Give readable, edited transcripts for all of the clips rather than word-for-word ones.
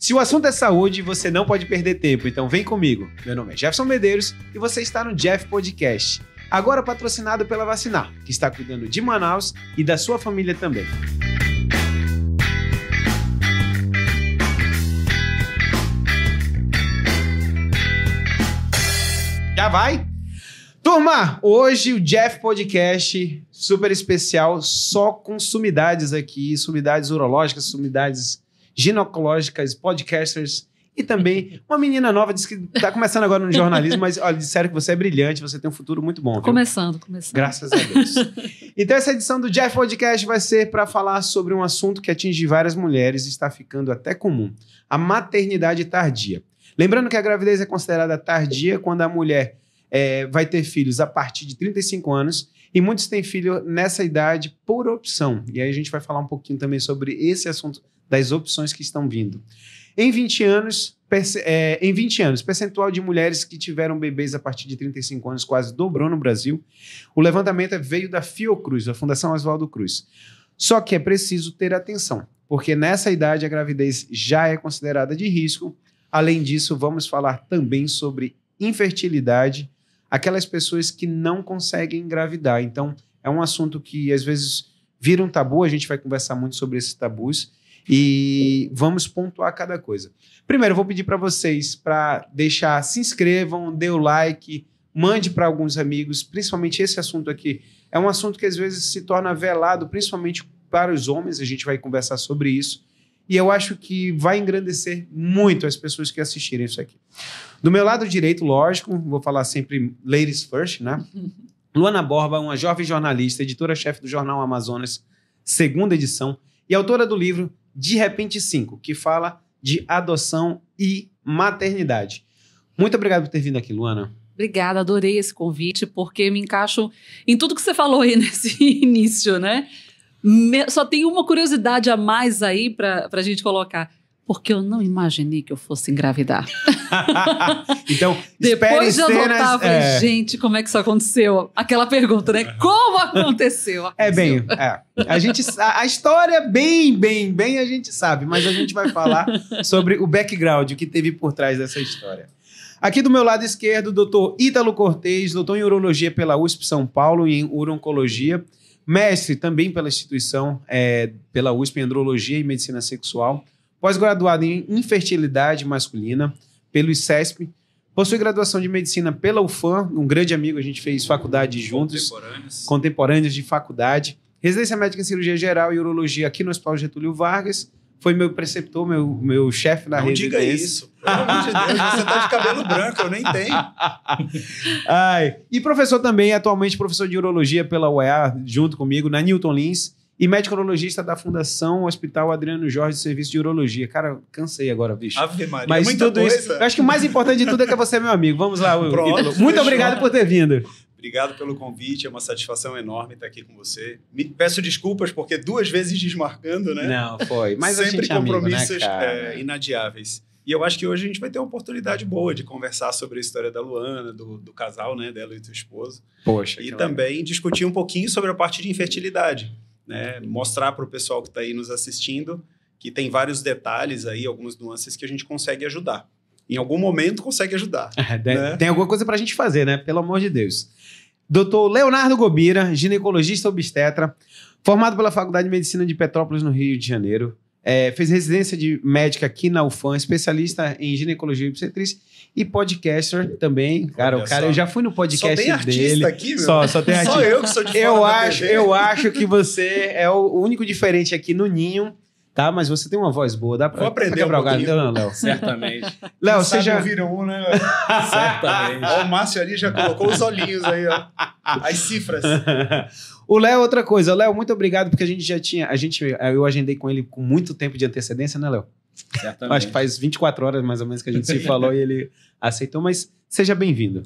Se o assunto é saúde, você não pode perder tempo, então vem comigo. Meu nome é Jefferson Medeiros e você está no Jeff Podcast. Agora patrocinado pela Vacinar, que está cuidando de Manaus e da sua família também. Já vai? Turma, hoje o Jeff Podcast super especial, só com sumidades aqui, sumidades urológicas, sumidades ginecológicas, podcasters e também uma menina nova, disse que está começando agora no jornalismo, mas olha, disseram que você é brilhante, você tem um futuro muito bom. Viu? Começando. Graças a Deus. Então essa edição do Jeff Podcast vai ser para falar sobre um assunto que atinge várias mulheres e está ficando até comum, a maternidade tardia. Lembrando que a gravidez é considerada tardia quando a mulher vai ter filhos a partir de 35 anos e muitos têm filho nessa idade por opção. E aí a gente vai falar um pouquinho também sobre esse assunto das opções que estão vindo. Em 20 anos, percentual de mulheres que tiveram bebês a partir de 35 anos quase dobrou no Brasil. O levantamento veio da Fiocruz, da Fundação Oswaldo Cruz. Só que é preciso ter atenção, porque nessa idade a gravidez já é considerada de risco. Além disso, vamos falar também sobre infertilidade, aquelas pessoas que não conseguem engravidar. Então, é um assunto que às vezes vira um tabu, a gente vai conversar muito sobre esses tabus e vamos pontuar cada coisa. Primeiro, eu vou pedir para vocês para se inscrevam, dê o like, mande para alguns amigos, principalmente esse assunto aqui. É um assunto que às vezes se torna velado, principalmente para os homens, a gente vai conversar sobre isso. E eu acho que vai engrandecer muito as pessoas que assistirem isso aqui. Do meu lado direito, lógico, vou falar sempre ladies first, né? Luana Borba, uma jovem jornalista, editora-chefe do Jornal Amazonas, 2ª edição, e autora do livro De Repente 5, que fala de adoção e maternidade. Muito obrigado por ter vindo aqui, Luana. Obrigada, adorei esse convite, porque me encaixo em tudo que você falou aí nesse início, né? Só tem uma curiosidade a mais aí para a gente colocar. Porque eu não imaginei que eu fosse engravidar. Então, depois de adotar, eu falei, gente, como é que isso aconteceu? Aquela pergunta, né? Como aconteceu? A história bem a gente sabe, mas a gente vai falar sobre o background, o que teve por trás dessa história. Aqui do meu lado esquerdo, o doutor Ítalo Cortez, doutor em Urologia pela USP São Paulo e em Urologia, mestre também pela instituição, pela USP em Andrologia e Medicina Sexual, pós-graduado em Infertilidade Masculina pelo ICESP, possui graduação de Medicina pela UFAM, um grande amigo, a gente fez faculdade juntos, contemporâneos de faculdade, residência médica em Cirurgia Geral e Urologia aqui no Hospital Getúlio Vargas, foi meu preceptor, meu chefe na residência. Não diga isso, pelo amor de Deus, você tá de cabelo branco, eu nem tenho. E professor também, atualmente professor de Urologia pela UEA, junto comigo, na Newton Lins, e médico urologista da Fundação Hospital Adriano Jorge, Serviço de Urologia. Cara, cansei agora, bicho. Ave Maria, mas muita tudo coisa. Isso, eu acho que o mais importante de tudo é que você é meu amigo. Vamos lá, Ítalo. Muito obrigado por ter vindo. Obrigado pelo convite, é uma satisfação enorme estar aqui com você. Peço desculpas porque 2 vezes desmarcando, né? Não, foi. Mas sempre a gente é compromissos amigo, né, inadiáveis. E eu acho que hoje a gente vai ter uma oportunidade boa de conversar sobre a história da Luana, do casal, né, dela e do esposo. Poxa. E também discutir um pouquinho sobre a parte de infertilidade. Né? Mostrar para o pessoal que está aí nos assistindo que tem vários detalhes aí, algumas nuances que a gente consegue ajudar. Em algum momento consegue ajudar. Né? Tem alguma coisa para a gente fazer, né? Pelo amor de Deus. Doutor Leonardo Gobira, ginecologista obstetra, formado pela Faculdade de Medicina de Petrópolis, no Rio de Janeiro. Fez residência de médica aqui na UFAM, especialista em ginecologia e obstetrícia e podcaster também. Cara, eu já fui no podcast dele. Só tem artista aqui, meu? Só tem artista. Só eu que sou de fora eu acho que você é o único diferente aqui no ninho, tá? Mas você tem uma voz boa. Dá pra, vou aprender um pouquinho. Não, Léo. Certamente. Léo, você já... viram um, né? Certamente. Ó, o Márcio ali já colocou os olhinhos aí, ó. As cifras. O Léo, outra coisa. Léo, muito obrigado, porque a gente já tinha... Eu agendei com ele com muito tempo de antecedência, né, Léo? Certamente. Acho que faz 24 horas, mais ou menos, que a gente se falou e ele aceitou, mas seja bem-vindo.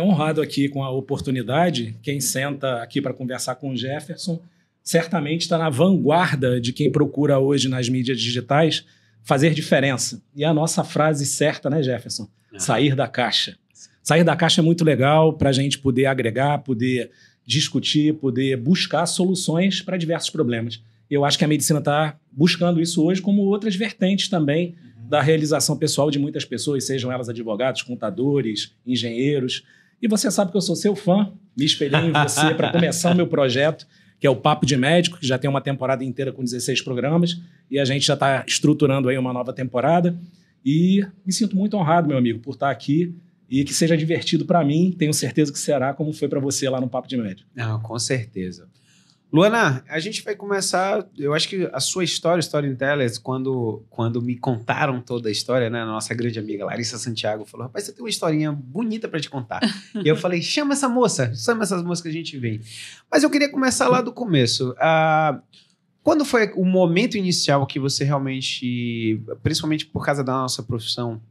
Honrado aqui com a oportunidade. Quem senta aqui para conversar com o Jefferson certamente está na vanguarda de quem procura hoje nas mídias digitais fazer diferença. E a nossa frase certa, né, Jefferson? Sair da caixa. Sair da caixa é muito legal para a gente poder agregar, poder discutir, poder buscar soluções para diversos problemas. Eu acho que a medicina está buscando isso hoje, como outras vertentes também da realização pessoal de muitas pessoas, sejam elas advogados, contadores, engenheiros. E você sabe que eu sou seu fã, me espelhei em você para começar o meu projeto, que é o Papo de Médico, que já tem uma temporada inteira com 16 programas, e a gente já está estruturando aí uma nova temporada. E me sinto muito honrado, meu amigo, por estar aqui e que seja divertido para mim. Tenho certeza que será, como foi para você lá no Papo de Médico. Não, com certeza. Luana, a gente vai começar, eu acho que a sua história, Storytellers, quando me contaram toda a história, né, a nossa grande amiga Larissa Santiago falou, rapaz, você tem uma historinha bonita para te contar. E eu falei, chama essa moça, chama essas moças que a gente vem. Mas eu queria começar lá do começo. Quando foi o momento inicial que você realmente, principalmente por causa da nossa profissão,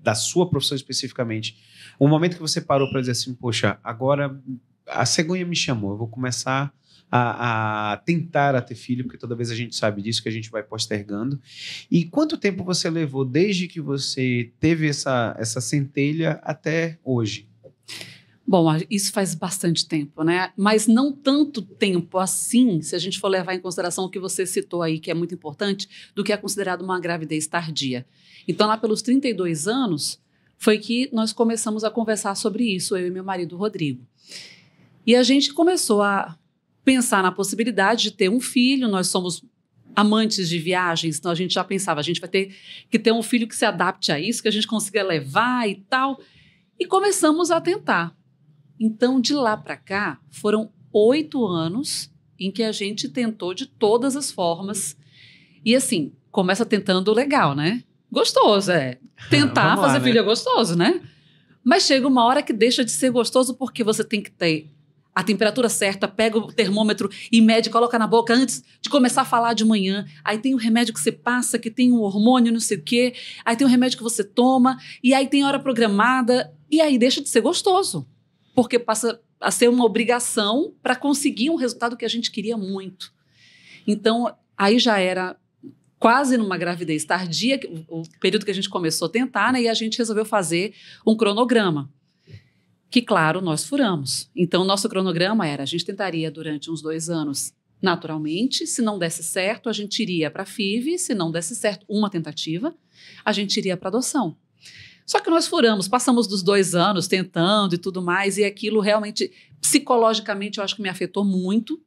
da sua profissão especificamente, o momento que você parou para dizer assim, poxa, agora a cegonha me chamou, eu vou começar a tentar a ter filho, porque toda vez a gente sabe disso, que a gente vai postergando. E quanto tempo você levou desde que você teve essa centelha até hoje? Bom, isso faz bastante tempo, né? Mas não tanto tempo assim, se a gente for levar em consideração o que você citou aí, que é muito importante, do que é considerado uma gravidez tardia. Então, lá pelos 32 anos, foi que nós começamos a conversar sobre isso, eu e meu marido, Rodrigo. E a gente começou a pensar na possibilidade de ter um filho. Nós somos amantes de viagens, então a gente já pensava, a gente vai ter que ter um filho que se adapte a isso, que a gente consiga levar e tal. E começamos a tentar. Então, de lá para cá, foram 8 anos em que a gente tentou de todas as formas. E assim, começa tentando legal, né? Gostoso, Tentar fazer filho é gostoso, né? Mas chega uma hora que deixa de ser gostoso porque você tem que ter a temperatura certa, pega o termômetro e mede, coloca na boca antes de começar a falar de manhã. Aí tem um remédio que você passa, que tem um hormônio, não sei o quê. Aí tem um remédio que você toma, e aí tem hora programada. E aí deixa de ser gostoso, porque passa a ser uma obrigação para conseguir um resultado que a gente queria muito. Então, aí já era quase numa gravidez tardia, o período que a gente começou a tentar, né? E a gente resolveu fazer um cronograma. Que, claro, nós furamos. Então, o nosso cronograma era, a gente tentaria durante uns 2 anos naturalmente, se não desse certo, a gente iria para a FIV, se não desse certo, uma tentativa, a gente iria para adoção. Só que nós furamos, passamos dos 2 anos tentando e tudo mais, e aquilo realmente, psicologicamente, eu acho que me afetou muito,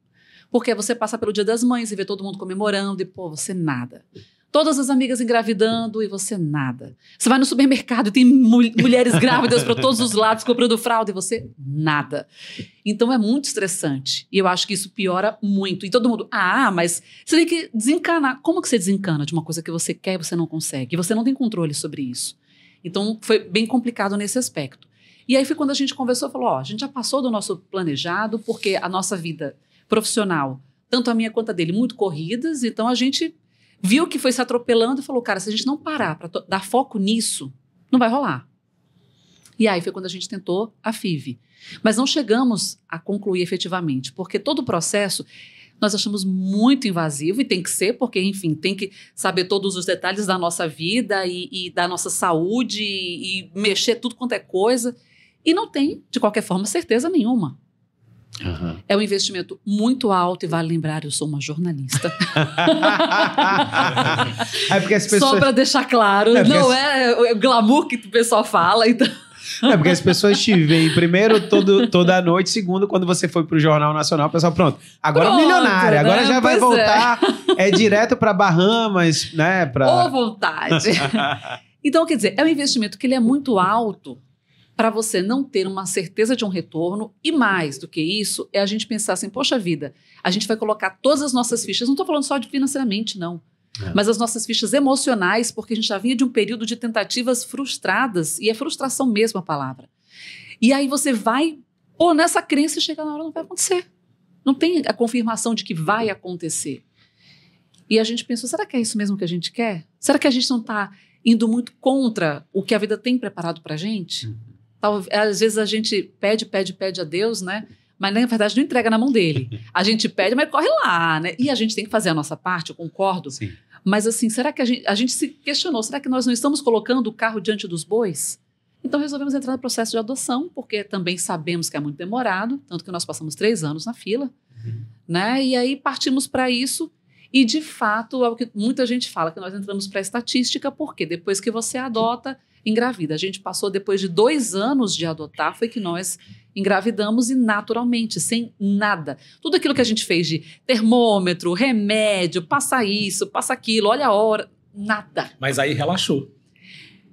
porque você passa pelo Dia das Mães e vê todo mundo comemorando e, pô, você nada. Todas as amigas engravidando e você nada. Você vai no supermercado e tem mulheres grávidas para todos os lados comprando fralda e você nada. Então é muito estressante. E eu acho que isso piora muito. E todo mundo, mas você tem que desencanar. Como que você desencana de uma coisa que você quer e você não consegue? E você não tem controle sobre isso. Então foi bem complicado nesse aspecto. E aí foi quando a gente conversou e falou, a gente já passou do nosso planejado, porque a nossa vida profissional, tanto a minha quanto a dele, muito corridas, então a gente viu que foi se atropelando e falou, cara, se a gente não parar para dar foco nisso, não vai rolar. E aí foi quando a gente tentou a FIV. Mas não chegamos a concluir efetivamente, porque todo o processo nós achamos muito invasivo, e tem que ser, porque, enfim, tem que saber todos os detalhes da nossa vida e da nossa saúde e mexer tudo quanto é coisa. E não tem, de qualquer forma, certeza nenhuma. Uhum. É um investimento muito alto e vale lembrar, eu sou uma jornalista. Porque as pessoas... Só para deixar claro, não é o glamour que o pessoal fala. Então... porque as pessoas te veem primeiro toda noite, segundo, quando você foi pro Jornal Nacional, o pessoal, pronto, milionária, agora já vai voltar, direto para Bahamas, né? Ô, vontade. Então, quer dizer, é um investimento que ele é muito alto para você não ter uma certeza de um retorno, e mais do que isso, é a gente pensar assim, poxa vida, a gente vai colocar todas as nossas fichas, não estou falando só de financeiramente, não, mas as nossas fichas emocionais, porque a gente já vinha de um período de tentativas frustradas, e é frustração mesmo a palavra. E aí você vai, nessa crença, e chega na hora, não vai acontecer. Não tem a confirmação de que vai acontecer. E a gente pensou, será que é isso mesmo que a gente quer? Será que a gente não está indo muito contra o que a vida tem preparado para a gente? Às vezes a gente pede a Deus, né? Mas na verdade não entrega na mão dele. A gente pede, mas corre lá, né? E a gente tem que fazer a nossa parte, eu concordo. Sim. Mas assim, será que a gente se questionou, será que nós não estamos colocando o carro diante dos bois? Então resolvemos entrar no processo de adoção, porque também sabemos que é muito demorado, tanto que nós passamos 3 anos na fila, né? E aí partimos para isso E, de fato, é o que muita gente fala, que nós entramos para a estatística, porque depois que você adota, engravida. A gente passou, depois de 2 anos de adotar, foi que nós engravidamos e naturalmente, sem nada. Tudo aquilo que a gente fez de termômetro, remédio, passa isso, passa aquilo, olha a hora, nada. Mas aí relaxou.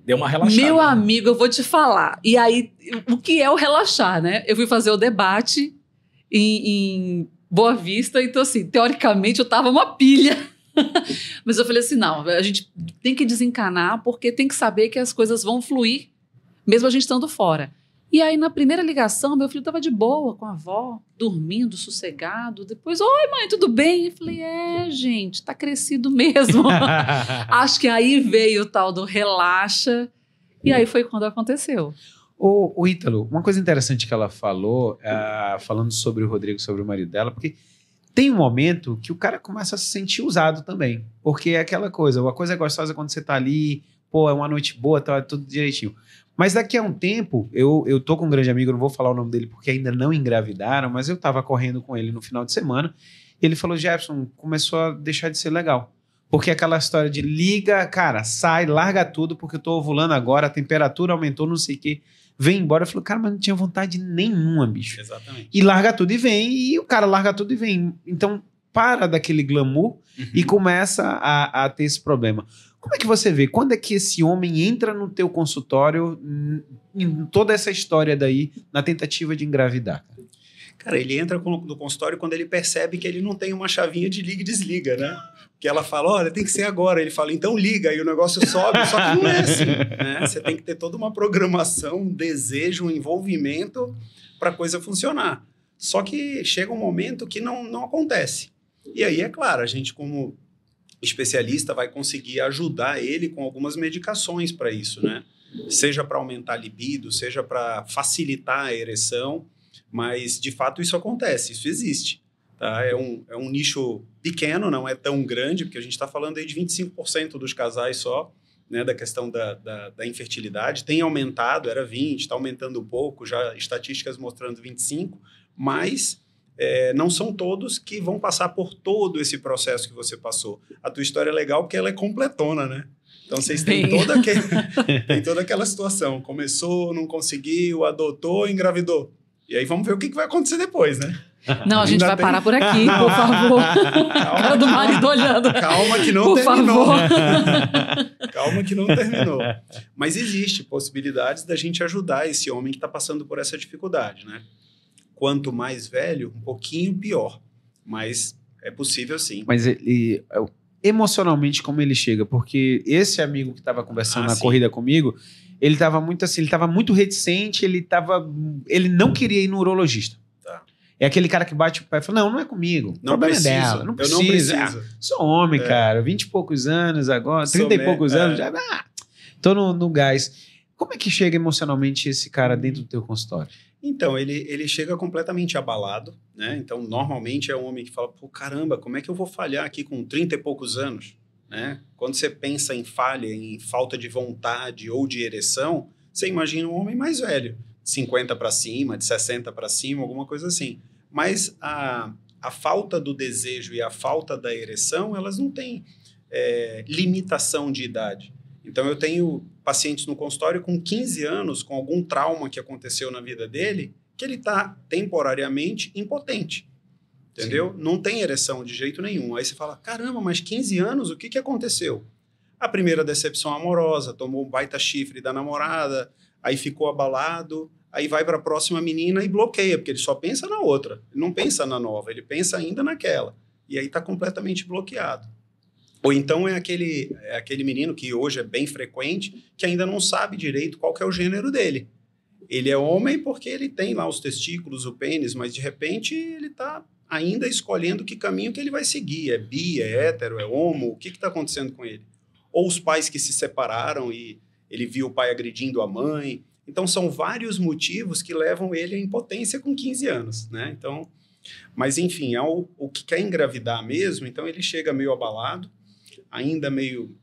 Deu uma relaxada. Meu amigo, eu vou te falar. E aí, o que é o relaxar, né? Eu fui fazer o debate em Boa Vista, então assim, teoricamente eu tava uma pilha. Mas eu falei assim, não, a gente tem que desencanar porque tem que saber que as coisas vão fluir, mesmo a gente estando fora. E aí, na primeira ligação, meu filho tava de boa com a avó, dormindo, sossegado. Depois, oi mãe, tudo bem? Eu falei, gente, tá crescido mesmo. Acho que aí veio o tal do relaxa, e aí foi quando aconteceu. O Ítalo, uma coisa interessante que ela falou, falando sobre o Rodrigo, sobre o marido dela, porque tem um momento que o cara começa a se sentir usado também. Porque é aquela coisa, uma coisa é gostosa quando você tá ali, pô, é uma noite boa, tá tudo direitinho. Mas daqui a um tempo, eu tô com um grande amigo, não vou falar o nome dele porque ainda não engravidaram, mas eu tava correndo com ele no final de semana, e ele falou, Jefferson, começou a deixar de ser legal. Porque aquela história de liga, cara, sai, larga tudo, porque eu tô ovulando agora, a temperatura aumentou, não sei o quê. Vem embora. Eu falei, cara, mas não tinha vontade nenhuma, bicho. Exatamente. E larga tudo e vem, e o cara larga tudo e vem. Então, para daquele glamour e começa a ter esse problema. Como é que você vê? Quando é que esse homem entra no teu consultório, em toda essa história daí, na tentativa de engravidar? Cara, ele entra no consultório quando ele percebe que ele não tem uma chavinha de liga e desliga, né? Que ela fala, olha, tem que ser agora. Ele fala, então liga. E o negócio sobe, só que não é assim, né? Você tem que ter toda uma programação, um desejo, um envolvimento para a coisa funcionar. Só que chega um momento que não acontece. E aí, é claro, a gente como especialista vai conseguir ajudar ele com algumas medicações para isso, né? Seja para aumentar a libido, seja para facilitar a ereção. Mas, de fato, isso acontece, isso existe. Tá? É um nicho pequeno, não é tão grande, porque a gente está falando aí de 25% dos casais só, né, da questão da infertilidade. Tem aumentado, era 20%, está aumentando um pouco, já estatísticas mostrando 25%, mas não são todos que vão passar por todo esse processo que você passou. A tua história é legal porque ela é completona, né? Então, vocês têm toda aquela situação. Começou, não conseguiu, adotou, engravidou. E aí vamos ver o que vai acontecer depois, né? Não, a gente vai parar por aqui, por favor. Cara do marido olhando. Calma que não terminou. Calma que não terminou. Mas existe possibilidades da gente ajudar esse homem que está passando por essa dificuldade, né? Quanto mais velho, um pouquinho pior. Mas é possível sim. Mas ele, emocionalmente, como ele chega? Porque esse amigo que estava conversando na corrida comigo, ele estava muito assim, ele estava muito reticente, ele não queria ir no urologista. Tá. É aquele cara que bate o pé e fala, não é comigo. Não precisa. É dela, não precisa. Sou homem, cara, 20 e poucos anos agora, 30 e poucos anos, já tô no gás. Como é que chega emocionalmente esse cara dentro do teu consultório? Então, ele chega completamente abalado, né? Então, normalmente é um homem que fala, pô, caramba, como é que eu vou falhar aqui com 30 e poucos anos? Né? Quando você pensa em falha, em falta de vontade ou de ereção, você imagina um homem mais velho, de 50 para cima, de 60 para cima, alguma coisa assim. Mas a falta do desejo e a falta da ereção, elas não têm limitação de idade. Então, eu tenho pacientes no consultório com 15 anos, com algum trauma que aconteceu na vida dele, que ele está temporariamente impotente. Entendeu? Sim. Não tem ereção de jeito nenhum. Aí você fala, caramba, mas 15 anos, o que aconteceu? A primeira decepção amorosa, tomou um baita chifre da namorada, aí ficou abalado, aí vai para a próxima menina e bloqueia, porque ele só pensa na outra. Ele não pensa na nova, ele pensa ainda naquela. E aí está completamente bloqueado. Ou então é aquele menino que hoje é bem frequente, que ainda não sabe direito qual que é o gênero dele. Ele é homem porque ele tem lá os testículos, o pênis, mas de repente ele está ainda escolhendo que caminho que ele vai seguir. É bi, é hétero, é homo, o que está acontecendo com ele? Ou os pais que se separaram e ele viu o pai agredindo a mãe. Então, são vários motivos que levam ele à impotência com 15 anos, né? Então, mas, enfim, é o que quer engravidar mesmo, então ele chega meio abalado, ainda meio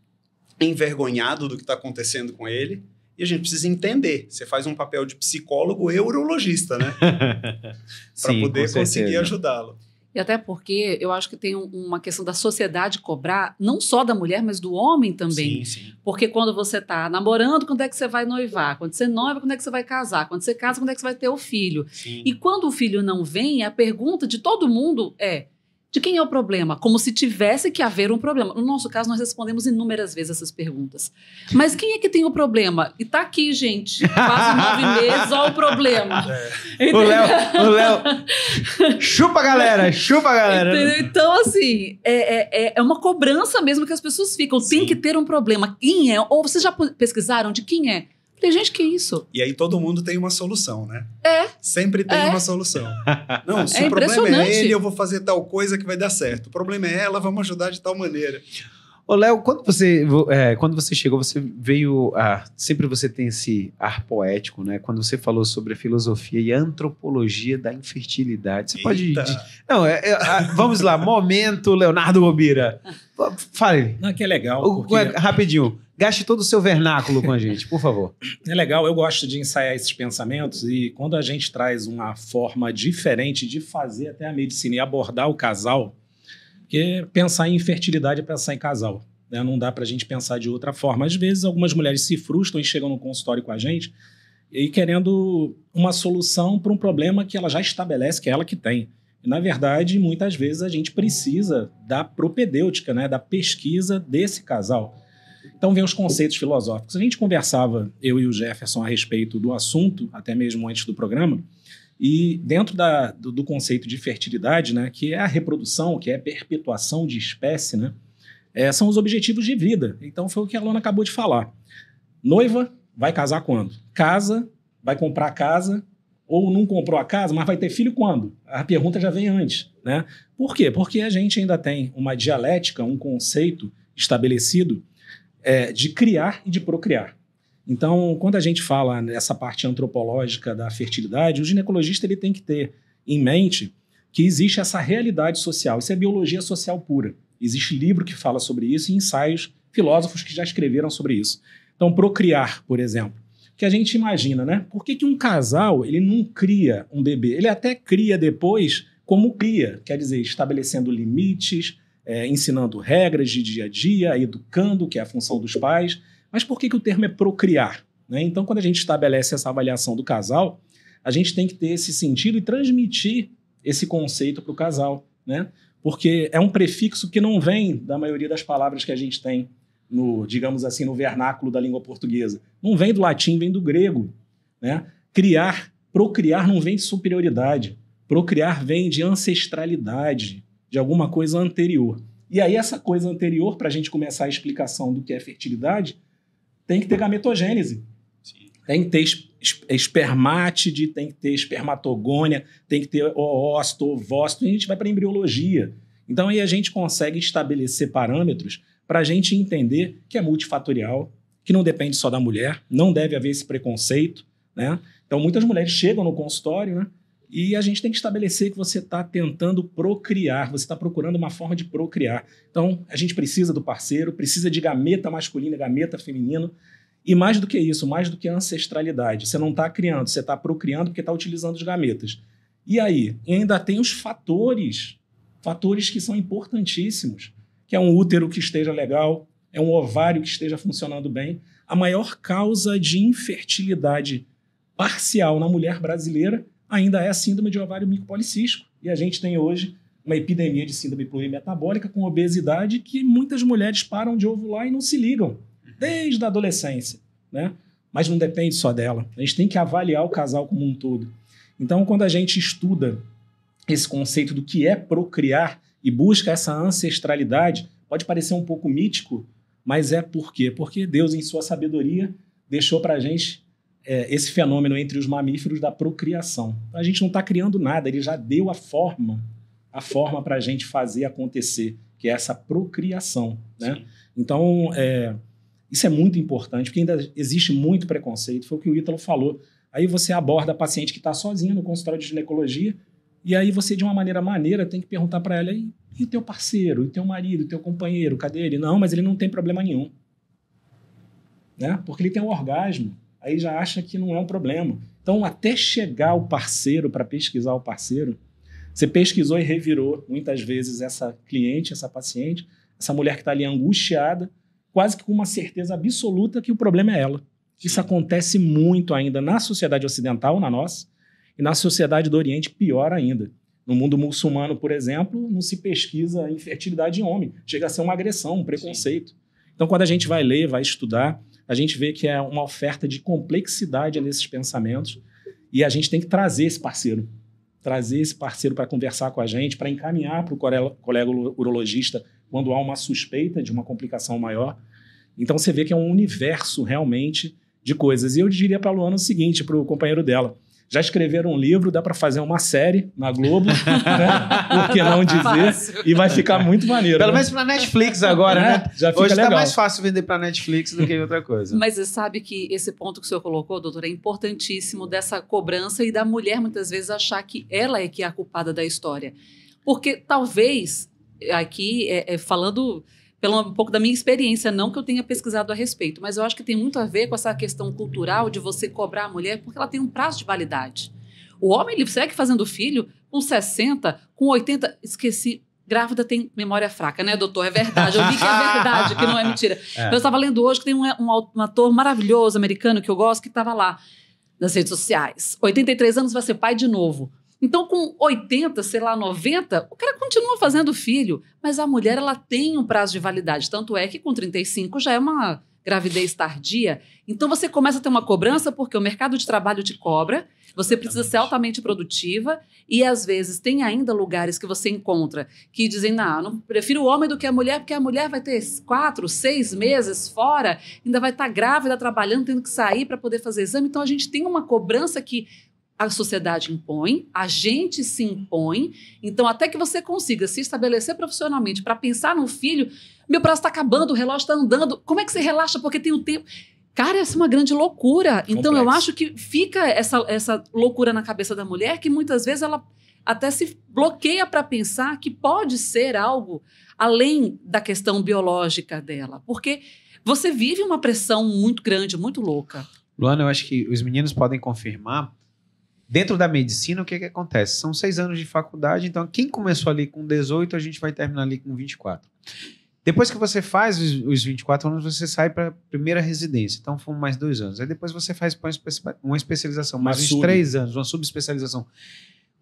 envergonhado do que está acontecendo com ele, e a gente precisa entender. Você faz um papel de psicólogo e urologista, né? Para poder conseguir ajudá-lo. E até porque eu acho que tem uma questão da sociedade cobrar, não só da mulher, mas do homem também. Sim, sim. Porque quando você está namorando, quando é que você vai noivar? Quando você noiva, quando é que você vai casar? Quando você casa, quando é que você vai ter o filho? Sim. E quando o filho não vem, a pergunta de todo mundo é: de quem é o problema? Como se tivesse que haver um problema. No nosso caso, nós respondemos inúmeras vezes essas perguntas. Mas quem é que tem o problema? E tá aqui, gente. Quase 9 meses, olha o problema. O Léo. Chupa, galera! Chupa, galera! Entendeu? Então, assim, é uma cobrança mesmo que as pessoas ficam. Tem que ter um problema. Quem é? Ou vocês já pesquisaram de quem é? Tem gente que é isso. E aí todo mundo tem uma solução, né? Sempre tem É. uma solução. Não, se É o problema é impressionante. ele, eu vou fazer tal coisa que vai dar certo. O problema é ela, vamos ajudar de tal maneira. Ô, Léo, quando você chegou, você veio... sempre você tem esse ar poético, né? Quando você falou sobre a filosofia e a antropologia da infertilidade. Você pode... Eita. Não, vamos lá. Momento, Leonardo Gobira. Fale. Não, que é legal, porque Rapidinho. Gaste todo o seu vernáculo com a gente, por favor. é legal, eu gosto de ensaiar esses pensamentos e quando a gente traz uma forma diferente de fazer até a medicina e abordar o casal, porque pensar em infertilidade é pensar em casal, né? Não dá para a gente pensar de outra forma. Às vezes algumas mulheres se frustram e chegam no consultório com a gente e querendo uma solução para um problema que ela já estabelece, que é ela que tem. E, na verdade, muitas vezes a gente precisa da propedêutica, né? Da pesquisa desse casal. Então vem os conceitos filosóficos. A gente conversava, eu e o Jefferson, a respeito do assunto, até mesmo antes do programa, e dentro do conceito de fertilidade, né, que é a reprodução, que é a perpetuação de espécie, né, são os objetivos de vida. Então foi o que a Lona acabou de falar. Noiva, vai casar quando? Casa, vai comprar casa, ou não comprou a casa, mas vai ter filho quando? A pergunta já vem antes, né? Por quê? Porque a gente ainda tem uma dialética, um conceito estabelecido de criar e de procriar. Então, quando a gente fala nessa parte antropológica da fertilidade, o ginecologista ele tem que ter em mente que existe essa realidade social. Isso é biologia social pura. Existe livro que fala sobre isso e ensaios, filósofos que já escreveram sobre isso. Então, procriar, por exemplo, que a gente imagina, né? Por que um casal ele não cria um bebê? Ele até cria depois como cria, quer dizer, estabelecendo limites, ensinando regras de dia a dia, educando, que é a função dos pais. Mas por que o termo é procriar? Né? Então, quando a gente estabelece essa avaliação do casal, a gente tem que ter esse sentido e transmitir esse conceito para o casal, né? Porque é um prefixo que não vem da maioria das palavras que a gente tem digamos assim, no vernáculo da língua portuguesa. Não vem do latim, vem do grego, né? Procriar não vem de superioridade. Procriar vem de ancestralidade, de alguma coisa anterior. E aí essa coisa anterior, para a gente começar a explicação do que é fertilidade, tem que ter gametogênese. Sim. Tem que ter espermátide, tem que ter espermatogônia, tem que ter oócito, ovócito, e a gente vai para a embriologia. Então aí a gente consegue estabelecer parâmetros para a gente entender que é multifatorial, que não depende só da mulher, não deve haver esse preconceito, né? Então muitas mulheres chegam no consultório, né? E a gente tem que estabelecer que você está tentando procriar, você está procurando uma forma de procriar. Então, a gente precisa do parceiro, precisa de gameta masculina, gameta feminino, e mais do que isso, mais do que ancestralidade. Você não está criando, você está procriando porque está utilizando os gametas. E aí, ainda tem os fatores que são importantíssimos, que é um útero que esteja legal, é um ovário que esteja funcionando bem. A maior causa de infertilidade parcial na mulher brasileira ainda é a síndrome de ovário micopolicístico. E a gente tem hoje uma epidemia de síndrome plurimetabólica com obesidade que muitas mulheres param de ovular e não se ligam, desde a adolescência, né? Mas não depende só dela. A gente tem que avaliar o casal como um todo. Então, quando a gente estuda esse conceito do que é procriar e busca essa ancestralidade, pode parecer um pouco mítico, mas é por quê? Porque Deus, em sua sabedoria, deixou para a gente esse fenômeno entre os mamíferos da procriação. A gente não está criando nada, ele já deu a forma para a gente fazer acontecer, que é essa procriação, né? Então, isso é muito importante, porque ainda existe muito preconceito, foi o que o Ítalo falou. Aí você aborda a paciente que está sozinha no consultório de ginecologia, e aí você, de uma maneira maneira, tem que perguntar para ela, e o teu parceiro, e teu marido, e teu companheiro, cadê ele? Não, mas ele não tem problema nenhum, né? Porque ele tem um orgasmo. Aí já acha que não é um problema. Então, até chegar o parceiro, para pesquisar o parceiro, Você pesquisou e revirou, muitas vezes, essa cliente, essa paciente, essa mulher que está ali angustiada, quase que com uma certeza absoluta que o problema é ela. Isso acontece muito ainda na sociedade ocidental, na nossa, e na sociedade do Oriente, pior ainda. No mundo muçulmano, por exemplo, não se pesquisa infertilidade em homem. Chega a ser uma agressão, um preconceito. Sim. Então, quando a gente vai ler, vai estudar, a gente vê que é uma oferta de complexidade nesses pensamentos e a gente tem que trazer esse parceiro para conversar com a gente, para encaminhar para o colega urologista quando há uma suspeita de uma complicação maior. Então, você vê que é um universo realmente de coisas. E eu diria para a Luana o seguinte, para o companheiro dela: já escreveram um livro, dá para fazer uma série na Globo, né? Por que não dizer? E vai ficar muito maneiro. Pelo menos para Netflix agora, né? Já fica Hoje legal. Tá mais fácil vender para Netflix do que outra coisa. Mas você sabe que esse ponto que o senhor colocou, doutor, é importantíssimo, dessa cobrança e da mulher muitas vezes achar que ela é que é a culpada da história. Porque talvez, aqui falando um pouco da minha experiência, não que eu tenha pesquisado a respeito, mas eu acho que tem muito a ver com essa questão cultural de você cobrar a mulher porque ela tem um prazo de validade. O homem, ele segue fazendo filho com 60, com 80, esqueci, grávida tem memória fraca, né, doutor? É verdade, eu vi que é verdade, que não é mentira. Eu estava lendo hoje que tem um ator maravilhoso americano que eu gosto, que estava lá nas redes sociais. 83 anos, vai ser pai de novo. Então, com 80, sei lá, 90, o cara continua fazendo filho, mas a mulher, ela tem um prazo de validade, tanto é que com 35 já é uma gravidez tardia. Então, você começa a ter uma cobrança porque o mercado de trabalho te cobra, você precisa ser altamente produtiva e, às vezes, tem ainda lugares que você encontra que dizem, não prefiro o homem do que a mulher, porque a mulher vai ter 4, 6 meses fora, ainda vai estar grávida, trabalhando, tendo que sair para poder fazer exame. Então, a gente tem uma cobrança que a sociedade impõe, a gente se impõe. Então, até que você consiga se estabelecer profissionalmente para pensar no filho, meu prazo está acabando, o relógio está andando. Como é que você relaxa porque tem o tempo? Cara, essa é uma grande loucura. Então, eu acho que fica essa loucura na cabeça da mulher que muitas vezes ela até se bloqueia para pensar que pode ser algo além da questão biológica dela. Porque você vive uma pressão muito grande, muito louca. Luana, eu acho que os meninos podem confirmar. Dentro da medicina, o que acontece? São 6 anos de faculdade, então quem começou ali com 18, a gente vai terminar ali com 24. Depois que você faz os 24 anos, você sai para a primeira residência. Então, foram mais 2 anos. Aí depois você faz uma especialização, mais uns 3 anos, uma subespecialização.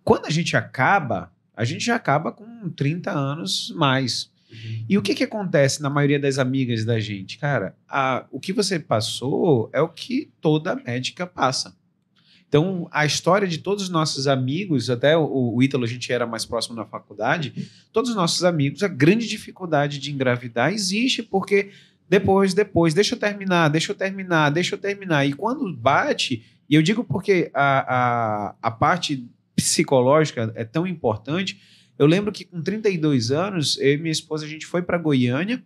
Quando a gente já acaba com 30 anos mais. Uhum. E o que acontece na maioria das amigas da gente? Cara, o que você passou é o que toda médica passa. Então, a história de todos os nossos amigos, até o Ítalo, a gente era mais próximo na faculdade, todos os nossos amigos, a grande dificuldade de engravidar existe, porque depois, deixa eu terminar. E quando bate, e eu digo porque a parte psicológica é tão importante, eu lembro que com 32 anos, eu e minha esposa, a gente foi para Goiânia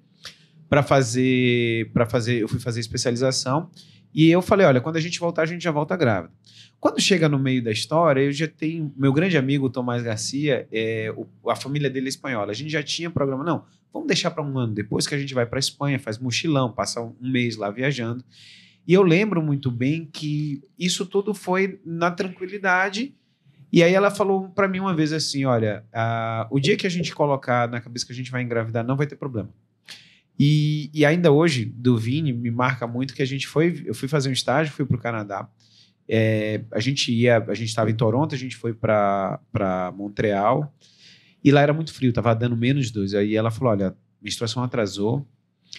eu fui fazer especialização, e eu falei, olha, quando a gente voltar, a gente já volta grávida. Quando chega no meio da história, eu já tenho... Meu grande amigo, Tomás Garcia, a família dele é espanhola. A gente já tinha programa. Não, vamos deixar para um ano depois que a gente vai para a Espanha, faz mochilão, passa um mês lá viajando. E eu lembro muito bem que isso tudo foi na tranquilidade. E aí ela falou para mim uma vez assim, olha, o dia que a gente colocar na cabeça que a gente vai engravidar, não vai ter problema. E ainda hoje, do Vini, me marca muito que eu fui fazer um estágio, fui para o Canadá. A gente estava em Toronto, a gente foi para Montreal e lá era muito frio, estava dando -2. Aí ela falou, olha, a menstruação atrasou.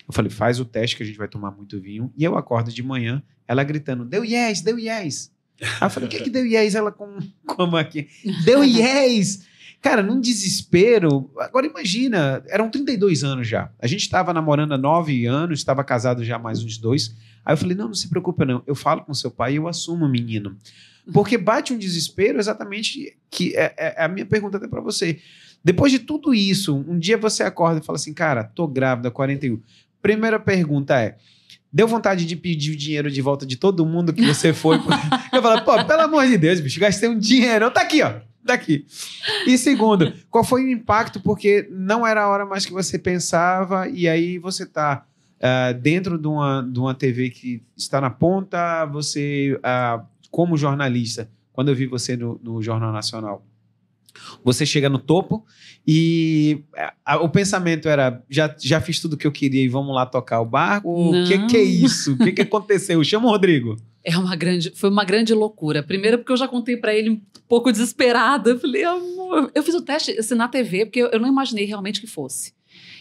Eu falei, faz o teste que a gente vai tomar muito vinho. E eu acordo de manhã, ela gritando, deu yes. Aí eu falei, o que deu yes? Ela como aqui? Deu yes! Cara, num desespero. Agora imagina, eram 32 anos já. A gente estava namorando há 9 anos, estava casado já há mais uns 2. Aí eu falei, não se preocupa não. Eu falo com seu pai e eu assumo o menino. Porque bate um desespero exatamente, que é a minha pergunta até para você. Depois de tudo isso, um dia você acorda e fala assim, cara, tô grávida, 41. Primeira pergunta é, deu vontade de pedir o dinheiro de volta de todo mundo que você foi? Eu falo, pô, pelo amor de Deus, bicho, gastei um dinheiro. Tá aqui, ó. Daqui. E segundo, qual foi o impacto? Porque não era a hora mais que você pensava e aí você está dentro de uma TV que está na ponta, você, como jornalista, quando eu vi você no Jornal Nacional, Você chega no topo e o pensamento era, já fiz tudo o que eu queria e vamos lá tocar o barco? O que é isso? O que aconteceu? Chama o Rodrigo. Foi uma grande loucura. Primeiro porque eu já contei pra ele um pouco desesperada. Eu falei, amor, eu fiz o teste assim, na TV, porque eu não imaginei realmente que fosse.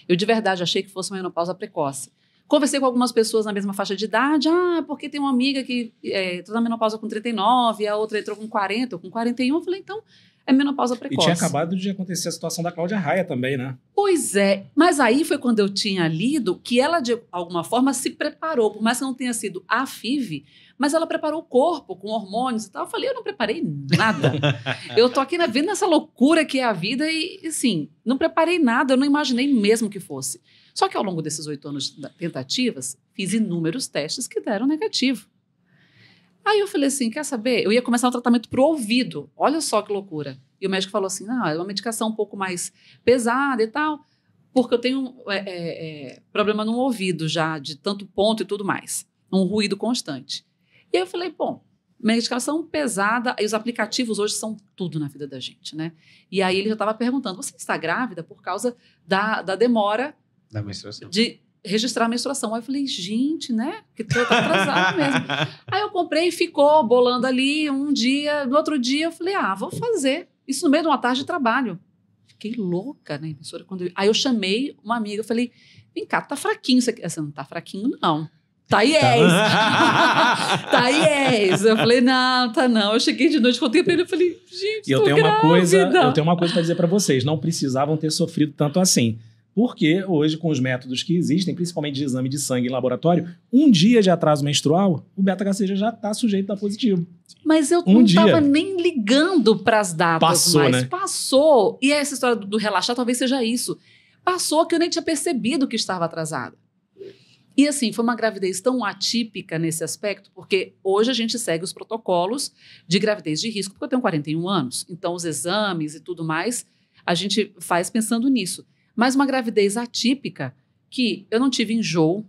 Eu de verdade achei que fosse uma menopausa precoce. Conversei com algumas pessoas na mesma faixa de idade. Porque tem uma amiga que entrou na menopausa com 39, a outra entrou com 40, ou com 41. Eu falei, então, é menopausa precoce. E tinha acabado de acontecer a situação da Cláudia Raia também, né? Pois é. Mas aí foi quando eu tinha lido que ela, de alguma forma, se preparou. Por mais que não tenha sido a FIV, mas ela preparou o corpo com hormônios e tal. Eu falei, eu não preparei nada. Eu tô aqui vendo essa loucura que é a vida e, assim, não preparei nada. Eu não imaginei mesmo que fosse. Só que ao longo desses 8 anos de tentativas, fiz inúmeros testes que deram negativo. Aí eu falei assim, quer saber? Eu ia começar um tratamento pro ouvido. Olha só que loucura. E o médico falou assim, é uma medicação um pouco mais pesada e tal, porque eu tenho problema no ouvido já, de tanto ponto e tudo mais. Um ruído constante. E aí eu falei, bom, medicação pesada, e os aplicativos hoje são tudo na vida da gente, né? E aí ele já estava perguntando, você está grávida por causa da demora da menstruação. De registrar a menstruação. Aí eu falei, gente, né? Que tô atrasado mesmo. Aí eu comprei e ficou bolando ali um dia. No outro dia eu falei, vou fazer. Isso no meio de uma tarde de trabalho. Fiquei louca, né, impressora? Aí eu chamei uma amiga, eu falei, vem cá, tá fraquinho. Você não tá fraquinho, não. Tá yes! Tá yes! Eu falei, não, tá não. Eu cheguei de noite, contei pra ele, eu falei, gente, eu tenho uma coisa pra dizer pra vocês. Não precisavam ter sofrido tanto assim. Porque hoje, com os métodos que existem, principalmente de exame de sangue em laboratório, um dia de atraso menstrual, o beta-HCG já está sujeito a positivo. Mas eu não estava nem ligando para as datas. Passou, mas né? Passou. E essa história do relaxar talvez seja isso. Passou que eu nem tinha percebido que estava atrasada. E assim, foi uma gravidez tão atípica nesse aspecto, porque hoje a gente segue os protocolos de gravidez de risco, porque eu tenho 41 anos. Então, os exames e tudo mais, a gente faz pensando nisso. Mas uma gravidez atípica que eu não tive enjoo,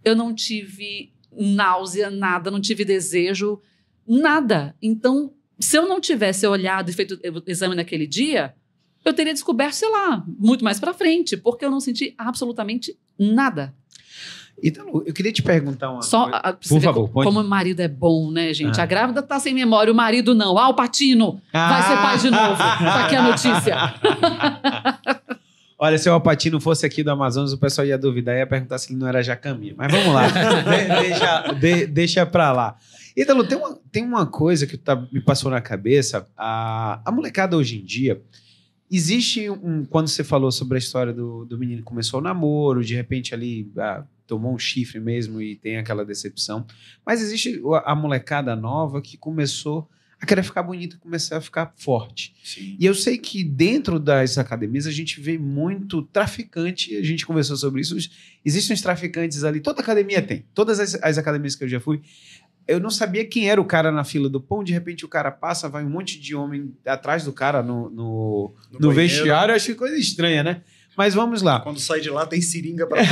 eu não tive náusea, nada, não tive desejo, nada. Então, se eu não tivesse olhado e feito o exame naquele dia, eu teria descoberto, sei lá, muito mais pra frente, porque eu não senti absolutamente nada. Então, eu queria te perguntar uma coisa. Por favor, pode. Como o marido é bom, né, gente? A grávida tá sem memória, o marido não. O Patino vai ser pai de novo. Tá aqui a notícia. Olha, se o Alpatino fosse aqui do Amazonas, o pessoal ia duvidar e ia perguntar se ele não era Jacami. Mas vamos lá, deixa pra lá. Ítalo, tem uma coisa que me passou na cabeça. A molecada hoje em dia, existe quando você falou sobre a história do menino que começou o namoro, de repente ali tomou um chifre mesmo e tem aquela decepção. Mas existe a molecada nova que começou a querer ficar bonita, começar a ficar forte. Sim. E eu sei que dentro das academias a gente vê muito traficante, a gente conversou sobre isso, existem os traficantes ali, toda academia tem, todas as academias que eu já fui, eu não sabia quem era o cara na fila do pão, de repente o cara passa, vai um monte de homem atrás do cara no vestiário, eu achei coisa estranha, né? Mas vamos lá. Quando sai de lá, tem seringa pra todo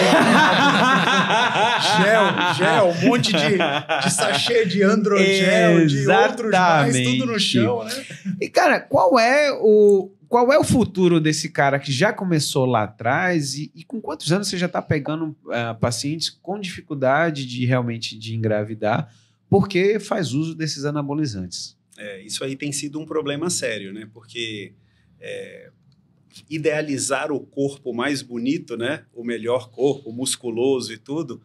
gel, um monte de sachê de androgel, de outros mais, tudo no chão, né? E, cara, qual é o futuro desse cara que já começou lá atrás e com quantos anos você já está pegando pacientes com dificuldade de engravidar porque faz uso desses anabolizantes? Isso aí tem sido um problema sério, né? Porque idealizar o corpo mais bonito, né? O melhor corpo, musculoso e tudo,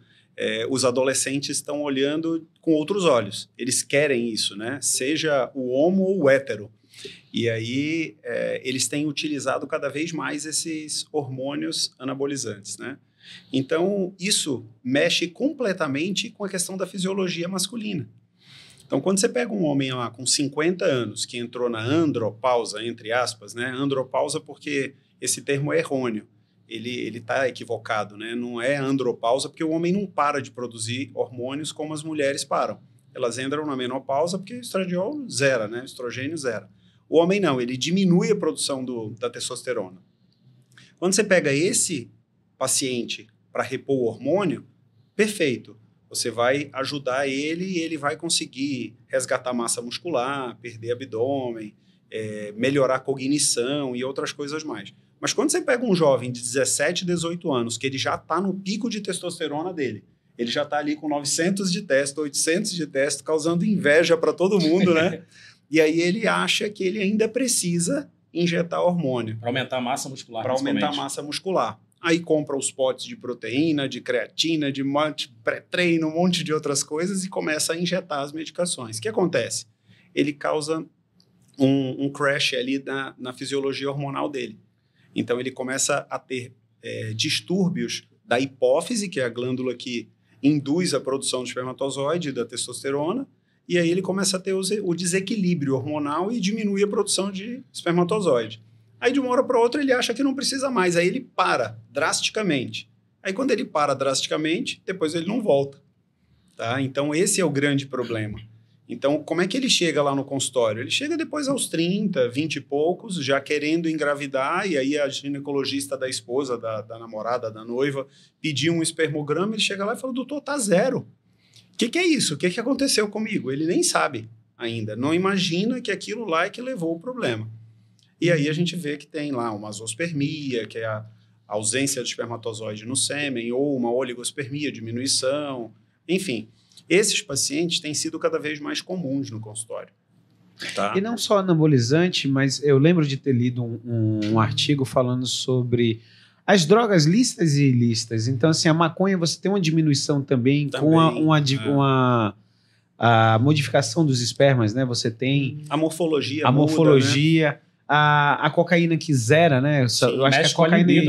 os adolescentes estão olhando com outros olhos. Eles querem isso, né? Seja o homo ou o hétero. E aí eles têm utilizado cada vez mais esses hormônios anabolizantes, né? Então, isso mexe completamente com a questão da fisiologia masculina. Então, quando você pega um homem lá com 50 anos que entrou na andropausa, entre aspas, né? Andropausa porque esse termo é errôneo, ele está equivocado, né? Não é andropausa porque o homem não para de produzir hormônios como as mulheres param. Elas entram na menopausa porque o estradiol zera, né? O estrogênio zera. O homem não, ele diminui a produção da testosterona. Quando você pega esse paciente para repor o hormônio, perfeito. Você vai ajudar ele e ele vai conseguir resgatar massa muscular, perder abdômen melhorar a cognição e outras coisas mais. Mas quando você pega um jovem de 17, 18 anos, que ele já está no pico de testosterona dele, ele já está ali com 900 de testo, 800 de testo, causando inveja para todo mundo, né? E aí ele acha que ele ainda precisa injetar hormônio. Para aumentar a massa muscular. Para aumentar a massa muscular. Aí compra os potes de proteína, de creatina, de pré-treino, um monte de outras coisas e começa a injetar as medicações. O que acontece? Ele causa um crash ali na fisiologia hormonal dele. Então ele começa a ter distúrbios da hipófise, que é a glândula que induz a produção de espermatozoide, da testosterona, e aí ele começa a ter o desequilíbrio hormonal e diminui a produção de espermatozoide. Aí de uma hora para outra ele acha que não precisa mais, aí ele para drasticamente. Aí quando ele para drasticamente, depois ele não volta. Tá? Então esse é o grande problema. Então como é que ele chega lá no consultório? Ele chega depois aos 30, 20 e poucos, já querendo engravidar, e aí a ginecologista da esposa, da namorada, da noiva, pediu um espermograma, ele chega lá e fala, doutor, tá zero. O que é isso? O que aconteceu comigo? Ele nem sabe ainda, não imagina que aquilo lá é que levou o problema. E aí a gente vê que tem lá uma zoospermia, que é a ausência de espermatozoide no sêmen, ou uma oligospermia, diminuição, enfim. Esses pacientes têm sido cada vez mais comuns no consultório. Tá? E não só anabolizante, mas eu lembro de ter lido um artigo falando sobre as drogas lícitas e ilícitas. Então, assim, a maconha você tem uma diminuição também com a modificação dos espermas, né? Você tem a morfologia. Muda, né? A cocaína que zera, né? Sim, eu acho que a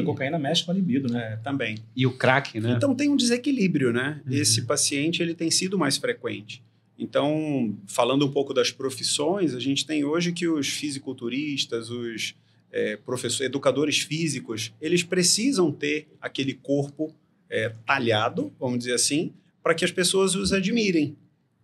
cocaína mexe com a libido, né? Também. E o crack, né? Então tem um desequilíbrio, né? Esse paciente ele tem sido mais frequente. Então, falando um pouco das profissões, a gente tem hoje que os fisiculturistas, os educadores físicos, eles precisam ter aquele corpo talhado, vamos dizer assim, para que as pessoas os admirem.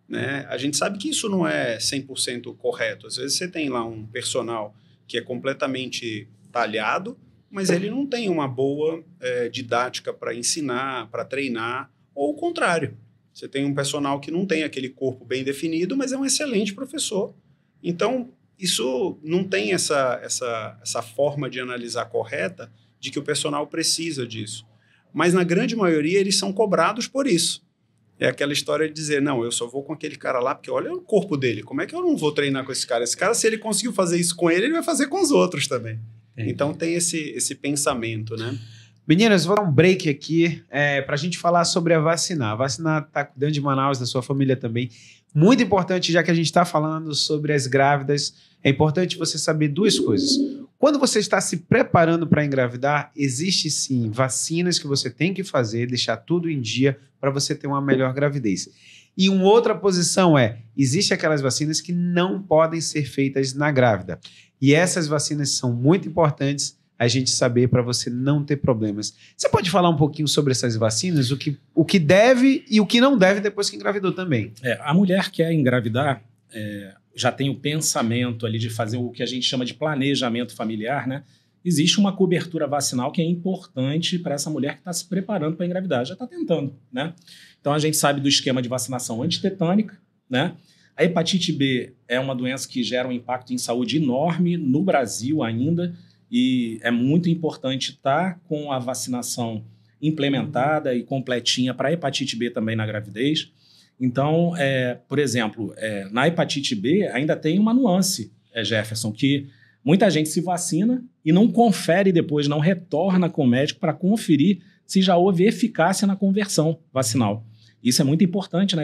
Né? A gente sabe que isso não é 100% correto. Às vezes você tem lá um personal que é completamente talhado, mas ele não tem uma boa didática para ensinar, para treinar, ou o contrário. Você tem um personal que não tem aquele corpo bem definido, mas é um excelente professor. Então, isso não tem essa forma de analisar correta de que o personal precisa disso. Mas, na grande maioria, eles são cobrados por isso. É aquela história de dizer, não, eu só vou com aquele cara lá, porque olha o corpo dele, como é que eu não vou treinar com esse cara? Esse cara, se ele conseguiu fazer isso com ele vai fazer com os outros também. Então tem esse pensamento, né? Meninas, vou dar um break aqui para a gente falar sobre a Vacinar. A Vacinar está cuidando de Manaus, da sua família também. Muito importante, já que a gente está falando sobre as grávidas, é importante você saber duas coisas. Quando você está se preparando para engravidar, existe sim vacinas que você tem que fazer, deixar tudo em dia para você ter uma melhor gravidez. E uma outra posição existem aquelas vacinas que não podem ser feitas na grávida. E essas vacinas são muito importantes a gente saber para você não ter problemas. Você pode falar um pouquinho sobre essas vacinas, o que deve e o que não deve depois que engravidou também? A mulher que quer engravidar já tem o pensamento ali de fazer o que a gente chama de planejamento familiar, né? Existe uma cobertura vacinal que é importante para essa mulher que está se preparando para engravidar, já está tentando, né? Então a gente sabe do esquema de vacinação antitetânica, né? A hepatite B é uma doença que gera um impacto em saúde enorme no Brasil ainda, e é muito importante estar com a vacinação implementada e completinha para a hepatite B também na gravidez. Então, por exemplo, na hepatite B ainda tem uma nuance, Jefferson, que muita gente se vacina e não confere depois, não retorna com o médico para conferir se já houve eficácia na conversão vacinal. Isso é muito importante na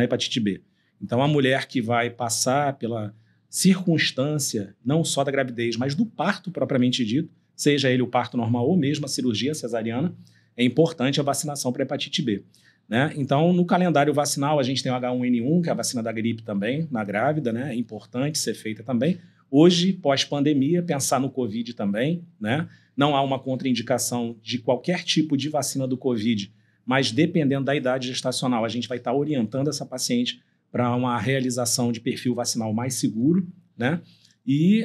hepatite B. Então, a mulher que vai passar pela circunstância, não só da gravidez, mas do parto propriamente dito, seja ele o parto normal ou mesmo a cirurgia cesariana, é importante a vacinação para hepatite B. Né? Então, no calendário vacinal, a gente tem o H1N1, que é a vacina da gripe também, na grávida, né? É importante ser feita também. Hoje, pós-pandemia, pensar no Covid também, né? Não há uma contraindicação de qualquer tipo de vacina do Covid, mas dependendo da idade gestacional, a gente vai estar orientando essa paciente para uma realização de perfil vacinal mais seguro, né? E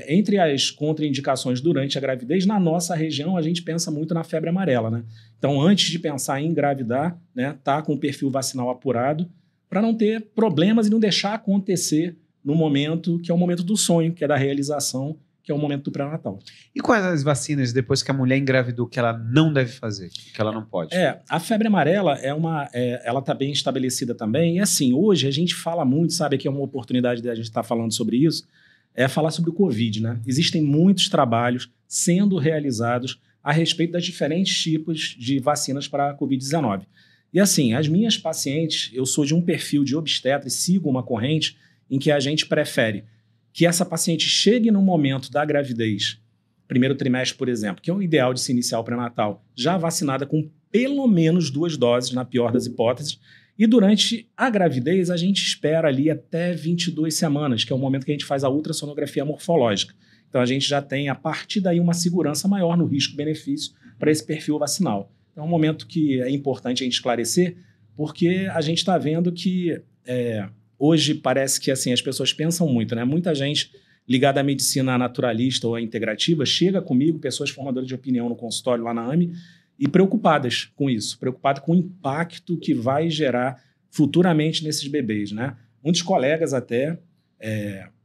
entre as contraindicações durante a gravidez, na nossa região, a gente pensa muito na febre amarela, né? Então, antes de pensar em engravidar, né, tá com o perfil vacinal apurado para não ter problemas e não deixar acontecer no momento que é o momento do sonho, que é da realização, que é o momento do pré-natal. E quais as vacinas, depois que a mulher engravidou, que ela não deve fazer, que ela não pode? A febre amarela ela está bem estabelecida também. E assim, hoje a gente fala muito, sabe, que é uma oportunidade de a gente estar falando sobre isso, é falar sobre o Covid, né? Existem muitos trabalhos sendo realizados a respeito das diferentes tipos de vacinas para a Covid-19. E assim, as minhas pacientes, eu sou de um perfil de obstetra e sigo uma corrente em que a gente prefere que essa paciente chegue no momento da gravidez, primeiro trimestre, por exemplo, que é o ideal de se iniciar o pré-natal, já vacinada com pelo menos 2 doses, na pior das hipóteses, e durante a gravidez a gente espera ali até 22 semanas, que é o momento que a gente faz a ultrassonografia morfológica. Então a gente já tem, a partir daí, uma segurança maior no risco-benefício para esse perfil vacinal. Então é um momento que é importante a gente esclarecer, porque a gente está vendo que hoje parece que assim, as pessoas pensam muito, né? Muita gente ligada à medicina naturalista ou à integrativa chega comigo, pessoas formadoras de opinião no consultório lá na AME, e preocupadas com isso, preocupadas com o impacto que vai gerar futuramente nesses bebês, né? Muitos colegas até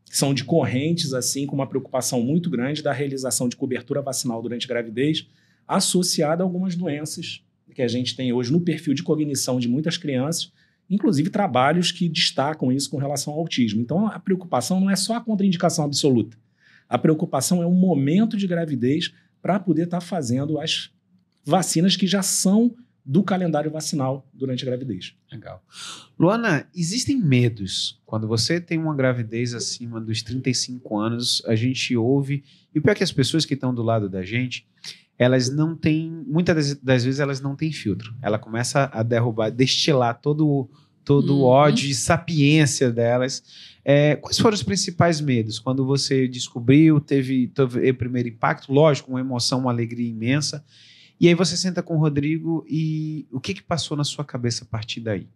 são de correntes, assim, com uma preocupação muito grande da realização de cobertura vacinal durante a gravidez, associada a algumas doenças que a gente tem hoje no perfil de cognição de muitas crianças, inclusive trabalhos que destacam isso com relação ao autismo. Então, a preocupação não é só a contraindicação absoluta. A preocupação é o momento de gravidez para poder estar fazendo as vacinas que já são do calendário vacinal durante a gravidez. Legal. Luana, existem medos. Quando você tem uma gravidez acima dos 35 anos, a gente ouve, e o pior é que as pessoas que estão do lado da gente, elas não têm, muitas das vezes elas não têm filtro. Ela começa a destilar todo o ódio e sapiência delas. Quais foram os principais medos? Quando você descobriu, teve o primeiro impacto, lógico, uma emoção, uma alegria imensa. E aí você senta com o Rodrigo e o que passou na sua cabeça a partir daí?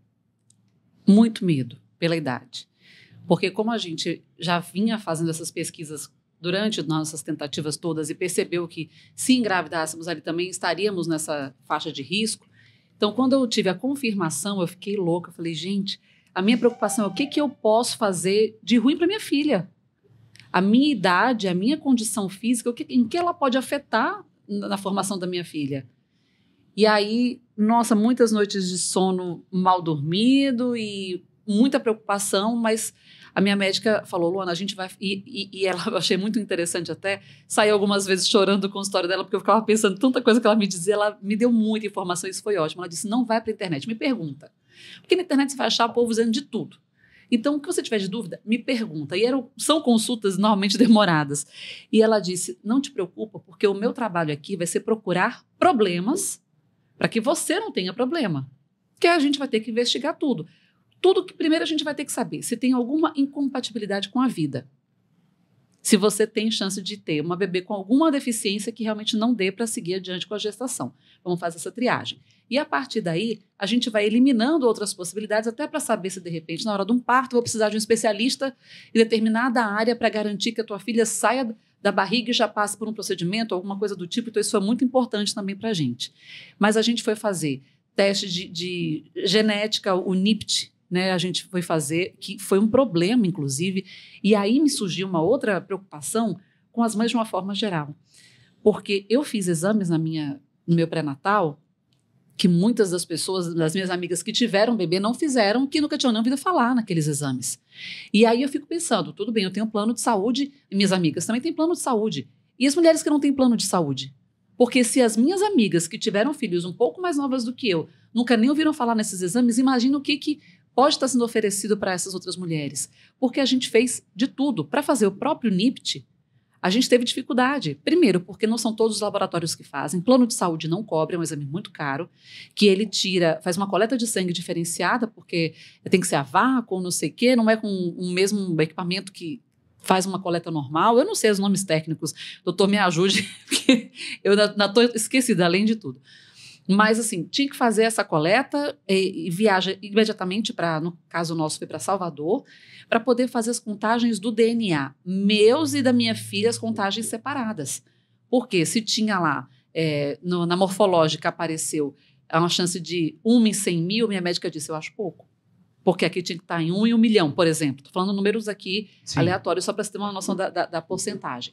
Muito medo pela idade. Porque como a gente já vinha fazendo essas pesquisas durante nossas tentativas todas e percebeu que se engravidássemos ali também estaríamos nessa faixa de risco. Então, quando eu tive a confirmação, eu fiquei louca. Eu falei, gente, a minha preocupação é o que eu posso fazer de ruim para minha filha? A minha idade, a minha condição física, em que ela pode afetar na formação da minha filha. E aí, nossa, muitas noites de sono mal dormido e muita preocupação, mas a minha médica falou, Luana, a gente vai... E ela, eu achei muito interessante até, saiu algumas vezes chorando do consultório dela, porque eu ficava pensando tanta coisa que ela me dizia, ela me deu muita informação, isso foi ótimo. Ela disse, não vai para a internet, me pergunta. Porque na internet você vai achar o povo dizendo de tudo. Então, o que você tiver de dúvida, me pergunta. E são consultas normalmente demoradas. E ela disse, não te preocupa, porque o meu trabalho aqui vai ser procurar problemas para que você não tenha problema. Porque a gente vai ter que investigar tudo. Tudo que primeiro a gente vai ter que saber se tem alguma incompatibilidade com a vida. Se você tem chance de ter uma bebê com alguma deficiência que realmente não dê para seguir adiante com a gestação. Vamos fazer essa triagem. E a partir daí, a gente vai eliminando outras possibilidades até para saber se, de repente, na hora de um parto, eu vou precisar de um especialista em determinada área para garantir que a tua filha saia da barriga e já passe por um procedimento, alguma coisa do tipo. Então, isso foi muito importante também para a gente. Mas a gente foi fazer teste de genética, o NIPT, né, a gente foi fazer, que foi um problema, inclusive, e aí me surgiu uma outra preocupação com as mães de uma forma geral. Porque eu fiz exames no meu pré-natal que muitas das pessoas, das minhas amigas que tiveram bebê, não fizeram, que nunca tinham nem ouvido falar naqueles exames. E aí eu fico pensando, tudo bem, eu tenho plano de saúde, e minhas amigas também têm plano de saúde. E as mulheres que não têm plano de saúde? Porque se as minhas amigas que tiveram filhos um pouco mais novas do que eu, nunca nem ouviram falar nesses exames, imagina o que pode estar sendo oferecido para essas outras mulheres. Porque a gente fez de tudo. Para fazer o próprio NIPT, a gente teve dificuldade. Primeiro, porque não são todos os laboratórios que fazem. Plano de saúde não cobre, é um exame muito caro, que ele faz uma coleta de sangue diferenciada, porque tem que ser a vácuo, não sei o quê, não é com o mesmo equipamento que faz uma coleta normal. Eu não sei os nomes técnicos, doutor, me ajude, porque eu ainda estou esquecida, além de tudo. Mas, assim, tinha que fazer essa coleta e viaja imediatamente para, no caso nosso, foi para Salvador, para poder fazer as contagens do DNA. Meus e da minha filha, as contagens separadas. Porque se tinha lá, na morfológica apareceu uma chance de 1 em 100 mil, minha médica disse, eu acho pouco. Porque aqui tinha que estar em 1 em 1 milhão, por exemplo. Estou falando números aqui Sim. aleatórios, só para você ter uma noção da porcentagem.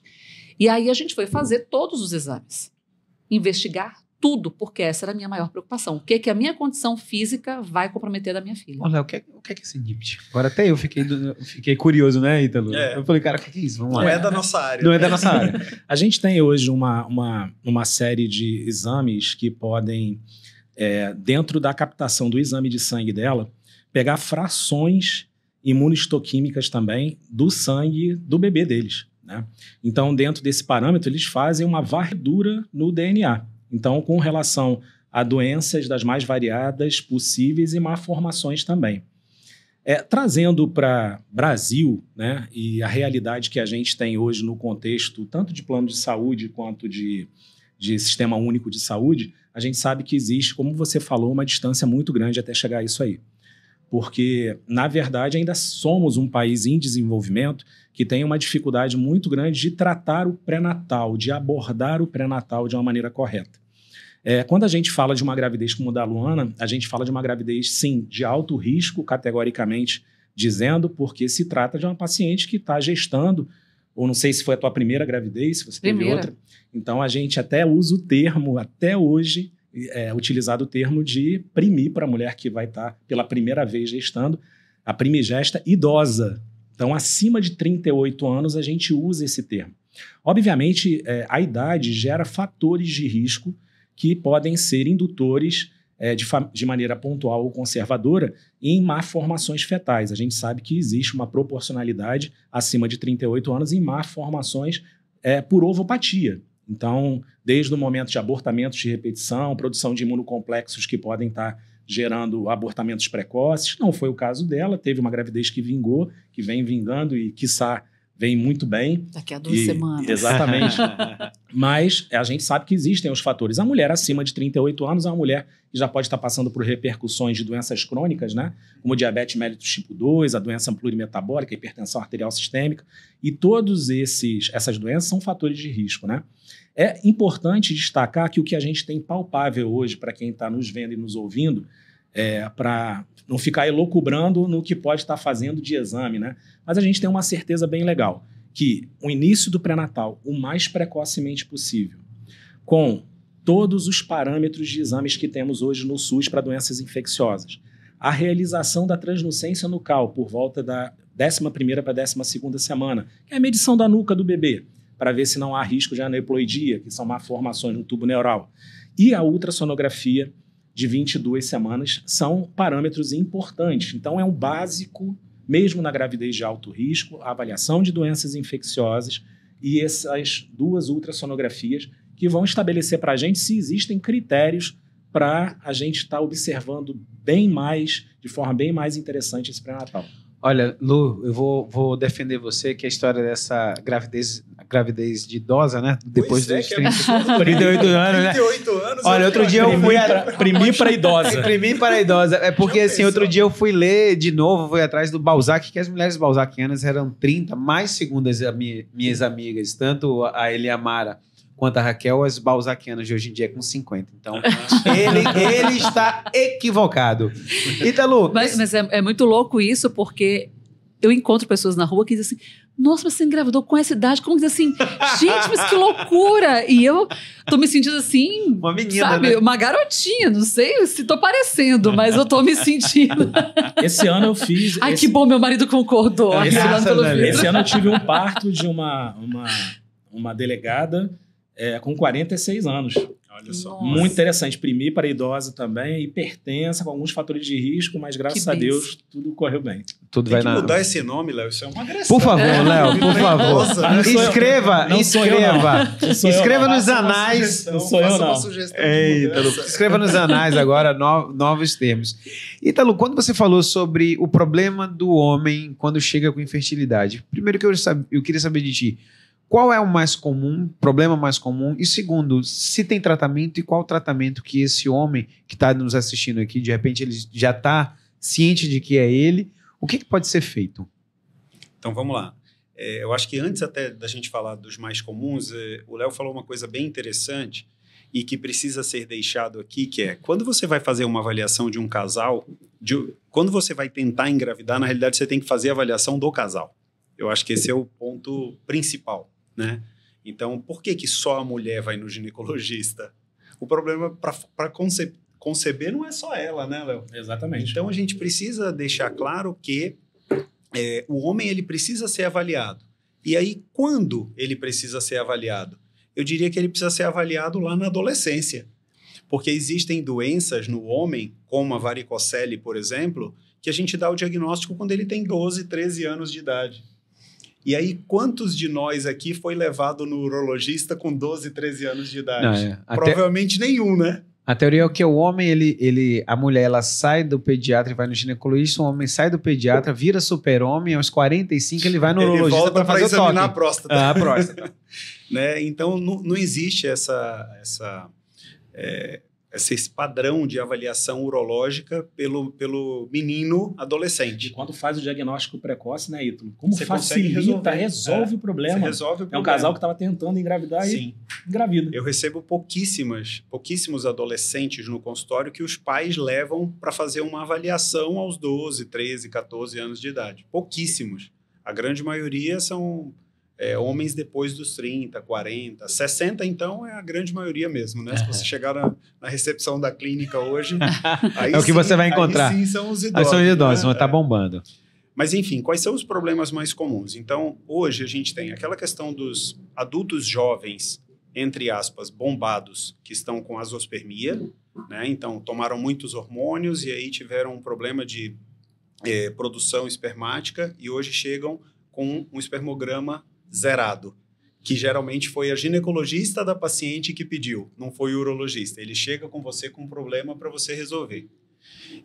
E aí a gente foi fazer todos os exames. Investigar tudo, porque essa era a minha maior preocupação. O que a minha condição física vai comprometer da minha filha? Olha, o que é esse NIPT? Agora até eu fiquei curioso, né, Ítalo? Eu falei, cara, o que é isso? Vamos lá. Não é da nossa área. Não é da nossa área. A gente tem hoje uma série de exames que podem, dentro da captação do exame de sangue dela, pegar frações imunohistoquímicas também do sangue do bebê deles, né? Então, dentro desse parâmetro, eles fazem uma varredura no DNA. Então, com relação a doenças das mais variadas possíveis e malformações também. Trazendo para Brasil, né, e a realidade que a gente tem hoje no contexto tanto de plano de saúde quanto de sistema único de saúde, a gente sabe que existe, como você falou, uma distância muito grande até chegar a isso aí. Porque, na verdade, ainda somos um país em desenvolvimento que tem uma dificuldade muito grande de tratar o pré-natal, de abordar o pré-natal de uma maneira correta. Quando a gente fala de uma gravidez como a da Luana, a gente fala de uma gravidez, sim, de alto risco, categoricamente dizendo, porque se trata de uma paciente que está gestando, ou não sei se foi a tua primeira gravidez, se você teve outra. Então, a gente até usa o termo, até hoje, utilizado o termo de primir para a mulher que vai estar pela primeira vez gestando, a primigesta idosa. Então, acima de 38 anos, a gente usa esse termo. Obviamente, a idade gera fatores de risco que podem ser indutores de maneira pontual ou conservadora em malformações fetais. A gente sabe que existe uma proporcionalidade acima de 38 anos em malformações por ovopatia. Então, desde o momento de abortamentos de repetição, produção de imunocomplexos que podem estar gerando abortamentos precoces. Não foi o caso dela, teve uma gravidez que vingou, que vem vingando e, quiçá, vem muito bem. Daqui a 2 semanas. Exatamente. Mas a gente sabe que existem os fatores. A mulher acima de 38 anos é uma mulher que já pode estar passando por repercussões de doenças crônicas, né? Como diabetes mellitus tipo 2, a doença plurimetabólica, a hipertensão arterial sistêmica. E todas essas doenças são fatores de risco, né? É importante destacar que o que a gente tem palpável hoje, para quem está nos vendo e nos ouvindo, para não ficar elucubrando no que pode estar fazendo de exame, né? Mas a gente tem uma certeza bem legal, que o início do pré-natal, o mais precocemente possível, com todos os parâmetros de exames que temos hoje no SUS para doenças infecciosas, a realização da transnucência nucal por volta da 11ª para a 12ª semana, que é a medição da nuca do bebê, para ver se não há risco de aneuploidia, que são malformações no tubo neural, e a ultrassonografia de 22 semanas são parâmetros importantes. Então, é um básico, mesmo na gravidez de alto risco, a avaliação de doenças infecciosas e essas 2 ultrassonografias que vão estabelecer para a gente se existem critérios para a gente estar observando bem mais, de forma bem mais interessante esse pré-natal. Olha, Lu, eu vou defender você, que a história dessa gravidez de idosa, né? Depois dos 38 anos, né? 38 anos. Olha, outro dia eu fui... Primir para idosa. Primir para idosa. É porque, assim, outro dia eu fui ler de novo, fui atrás do Balzac, que as mulheres balzaquianas eram 30, mais segundo as minhas amigas, tanto a Eliamara quanto a Raquel, as balzaquianas de hoje em dia é com 50. Então, ele está equivocado. Ítalo... Mas é muito louco isso, porque eu encontro pessoas na rua que dizem assim, nossa, mas você engravidou com essa idade? Como diz assim, gente, mas que loucura! E eu tô me sentindo assim, uma menina, sabe? Né? Uma garotinha, não sei se tô parecendo, mas eu tô me sentindo. Esse ano eu fiz... Ai, que bom, meu marido concordou. Esse ano eu tive um parto de uma delegada com 46 anos. Olha só. Nossa. Muito interessante. Primir para idosa também, hipertensa, com alguns fatores de risco, mas graças a Deus tudo correu bem. Tudo Tem vai que mudar esse nome, Léo. Isso é uma agressão. Por favor, Léo, por favor. Escreva nos anais. Não sou eu, não. Escreva nos anais agora novos termos. Ítalo, quando você falou sobre o problema do homem quando chega com infertilidade, primeiro que eu queria saber de ti, qual é o mais comum, problema mais comum? E segundo, se tem tratamento e qual o tratamento que esse homem que está nos assistindo aqui, de repente ele já está ciente de que é ele, o que pode ser feito? Então vamos lá. Eu acho que antes até da gente falar dos mais comuns, o Léo falou uma coisa bem interessante e que precisa ser deixado aqui, que é, quando você vai fazer uma avaliação de um casal, quando você vai tentar engravidar, na realidade você tem que fazer a avaliação do casal. Eu acho que esse é o ponto principal, né? Então, por que só a mulher vai no ginecologista? O problema para conceber não é só ela, né, Léo? Exatamente. Então, a gente precisa deixar claro que o homem ele precisa ser avaliado. E aí, quando ele precisa ser avaliado? Eu diria que ele precisa ser avaliado lá na adolescência. Porque existem doenças no homem, como a varicocele, por exemplo, que a gente dá o diagnóstico quando ele tem 12, 13 anos de idade. E aí, quantos de nós aqui foi levado no urologista com 12, 13 anos de idade? Não, provavelmente nenhum, né? A teoria é que o homem, a mulher, ela sai do pediatra e vai no ginecologista, o homem sai do pediatra, vira super-homem, aos 45 ele vai no urologista para fazer o toque. Examinar a próstata. A próstata. Né? Então, não existe esse padrão de avaliação urológica pelo menino adolescente. E quando faz o diagnóstico precoce, né, Ítalo? Como você facilita, resolve o problema. Você resolve o problema. É um casal que estava tentando engravidar e engravida. Eu recebo pouquíssimos adolescentes no consultório que os pais levam para fazer uma avaliação aos 12, 13, 14 anos de idade. Pouquíssimos. A grande maioria são homens depois dos 30, 40, 60, então é a grande maioria mesmo, né? Se você chegar na recepção da clínica hoje, aí é o que você vai encontrar. Aí sim são os idosos. Aí são os idosos, né? Tá bombando. Mas enfim, quais são os problemas mais comuns? Então, hoje a gente tem aquela questão dos adultos jovens, entre aspas, bombados, que estão com azospermia, né? Então, tomaram muitos hormônios e aí tiveram um problema de produção espermática e hoje chegam com um espermograma zerado, que geralmente foi a ginecologista da paciente que pediu, não foi o urologista. Ele chega com você com um problema para você resolver.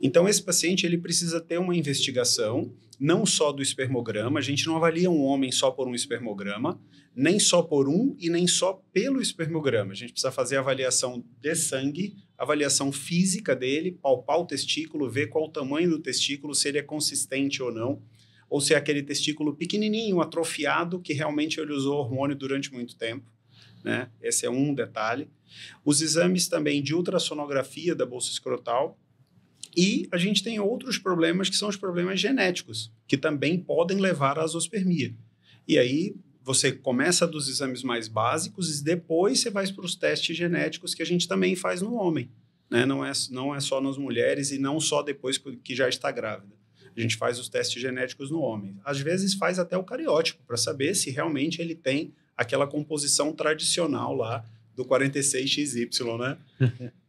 Então, esse paciente ele precisa ter uma investigação, não só do espermograma, a gente não avalia um homem só por um espermograma, nem só por um e nem só pelo espermograma. A gente precisa fazer a avaliação de sangue, avaliação física dele, palpar o testículo, ver qual o tamanho do testículo, se ele é consistente ou não, ou se é aquele testículo pequenininho, atrofiado, que realmente ele usou hormônio durante muito tempo, né? Esse é um detalhe. Os exames também de ultrassonografia da bolsa escrotal. E a gente tem outros problemas que são os problemas genéticos, que também podem levar à azospermia. E aí você começa dos exames mais básicos e depois você vai para os testes genéticos que a gente também faz no homem, né? Não é só nas mulheres e não só depois que já está grávida. A gente faz os testes genéticos no homem. Às vezes faz até o cariótipo, para saber se realmente ele tem aquela composição tradicional lá do 46XY, né?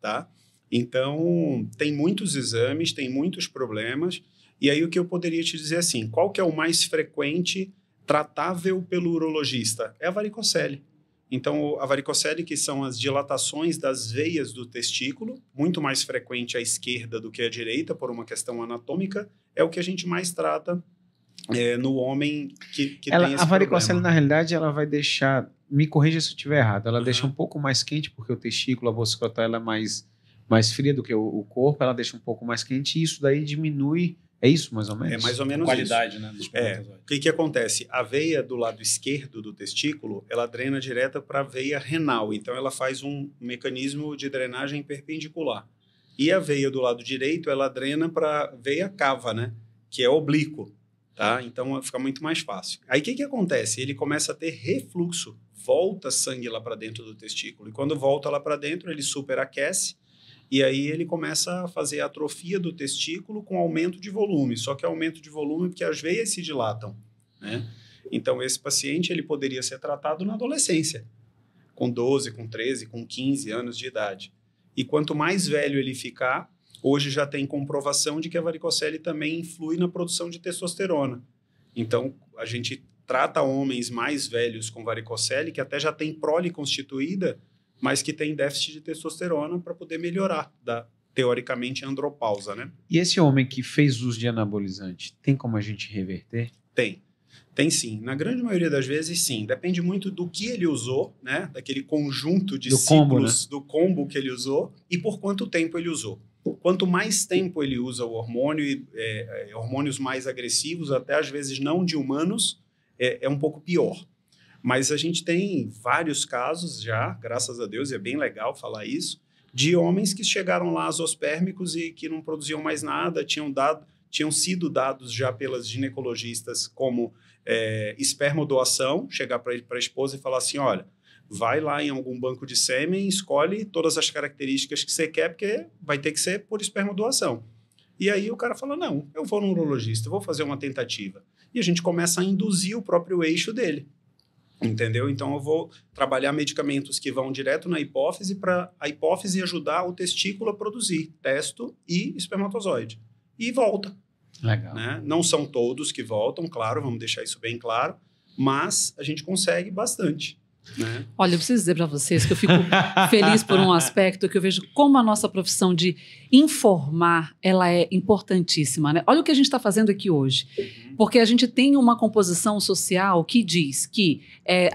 Tá? Então, tem muitos exames, tem muitos problemas. E aí o que eu poderia te dizer assim, qual que é o mais frequente tratável pelo urologista? É a varicocele. Então, a varicocele, que são as dilatações das veias do testículo, muito mais frequente à esquerda do que à direita, por uma questão anatômica, é o que a gente mais trata no homem que tem esse problema. A varicocele, na realidade, ela vai deixar... Me corrija se eu estiver errado. Ela deixa um pouco mais quente, porque o testículo, a bolsa escrotal, ela é mais fria do que o corpo, ela deixa um pouco mais quente, e isso daí diminui... É isso, mais ou menos? É mais ou menos qualidade, isso. Né, dos o que acontece? A veia do lado esquerdo do testículo, ela drena direto para a veia renal. Então, ela faz um mecanismo de drenagem perpendicular. E a veia do lado direito, ela drena para a veia cava, né? Que é oblíquo. Tá? Então, fica muito mais fácil. Aí, o que acontece? Ele começa a ter refluxo. Volta sangue lá para dentro do testículo. E quando volta lá para dentro, ele superaquece. E aí ele começa a fazer a atrofia do testículo com aumento de volume. Só que aumento de volume porque as veias se dilatam, né? Então, esse paciente ele poderia ser tratado na adolescência, com 12, com 13, com 15 anos de idade. E quanto mais velho ele ficar, hoje já tem comprovação de que a varicocele também influi na produção de testosterona. Então, a gente trata homens mais velhos com varicocele, que até já tem prole constituída, mas que tem déficit de testosterona para poder melhorar da, teoricamente, andropausa, né? E esse homem que fez uso de anabolizante, tem como a gente reverter? Tem sim. Na grande maioria das vezes, sim. Depende muito do que ele usou, né? Daquele conjunto de ciclos do combo que ele usou e por quanto tempo ele usou. Quanto mais tempo ele usa o hormônio, hormônios mais agressivos, até às vezes não de humanos, é um pouco pior. Mas a gente tem vários casos já, graças a Deus, e é bem legal falar isso, de homens que chegaram lá zoospermicos e que não produziam mais nada, tinham sido dados já pelas ginecologistas como espermodoação, chegar para a esposa e falar assim, olha, vai lá em algum banco de sêmen, escolhe todas as características que você quer, porque vai ter que ser por espermodoação. E aí o cara fala, não, eu vou no urologista, vou fazer uma tentativa. E a gente começa a induzir o próprio eixo dele. Entendeu? Então, eu vou trabalhar medicamentos que vão direto na hipófise para a hipófise ajudar o testículo a produzir testo e espermatozoide. E volta. Legal. Né? Não são todos que voltam, claro, vamos deixar isso bem claro, mas a gente consegue bastante. Né? Olha, eu preciso dizer para vocês que eu fico feliz por um aspecto que eu vejo como a nossa profissão de informar, ela é importantíssima, né? Olha o que a gente está fazendo aqui hoje, porque a gente tem uma composição social que diz que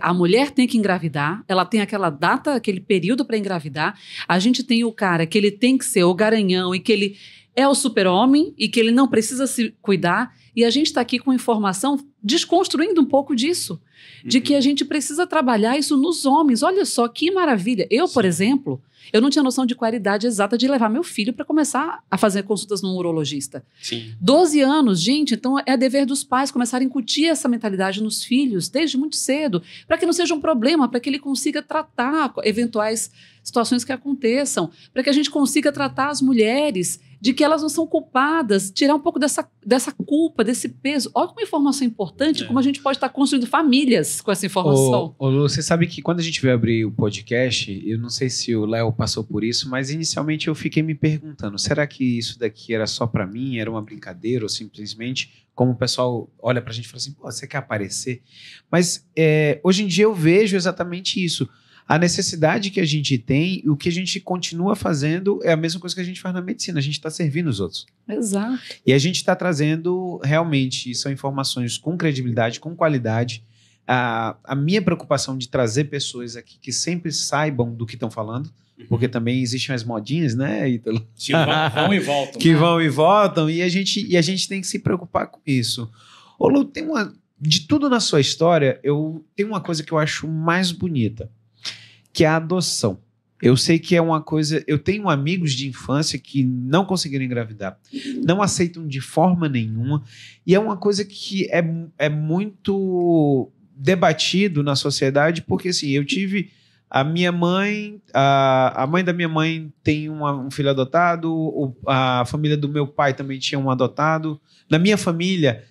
a mulher tem que engravidar, ela tem aquela data, aquele período para engravidar, a gente tem o cara que ele tem que ser o garanhão e que ele é o super-homem e que ele não precisa se cuidar, e a gente está aqui com informação desconstruindo um pouco disso, de que a gente precisa trabalhar isso nos homens. Olha só que maravilha. Eu, por exemplo, eu não tinha noção de qual era a idade exata de levar meu filho para começar a fazer consultas num urologista. Sim. 12 anos, gente, então é dever dos pais começarem a incutir essa mentalidade nos filhos desde muito cedo, para que não seja um problema, para que ele consiga tratar eventuais situações que aconteçam, para que a gente consiga tratar as mulheres de que elas não são culpadas, tirar um pouco dessa culpa, desse peso. Olha como informação importante, como a gente pode estar construindo famílias com essa informação. Ô, Lu, você sabe que quando a gente veio abrir o podcast, eu não sei se o Léo passou por isso, mas inicialmente eu fiquei me perguntando, será que isso daqui era só pra mim, era uma brincadeira ou simplesmente como o pessoal olha pra gente e fala assim, pô, você quer aparecer? Mas hoje em dia eu vejo exatamente isso. A necessidade que a gente tem e o que a gente continua fazendo é a mesma coisa que a gente faz na medicina. A gente está servindo os outros. Exato. E a gente está trazendo, realmente, são informações com credibilidade, com qualidade. A minha preocupação de trazer pessoas aqui que sempre saibam do que estão falando, porque também existem as modinhas, né, Ítalo? Que vão e voltam. Que vão e voltam, e a gente tem que se preocupar com isso. Ô, Lu, de tudo na sua história, tem uma coisa que eu acho mais bonita, que é a adoção. Eu sei que é uma coisa... Eu tenho amigos de infância que não conseguiram engravidar, não aceitam de forma nenhuma, e é uma coisa que é muito debatido na sociedade, porque assim, eu tive... A minha mãe... A mãe da minha mãe tem um filho adotado, a família do meu pai também tinha um adotado. Na minha família,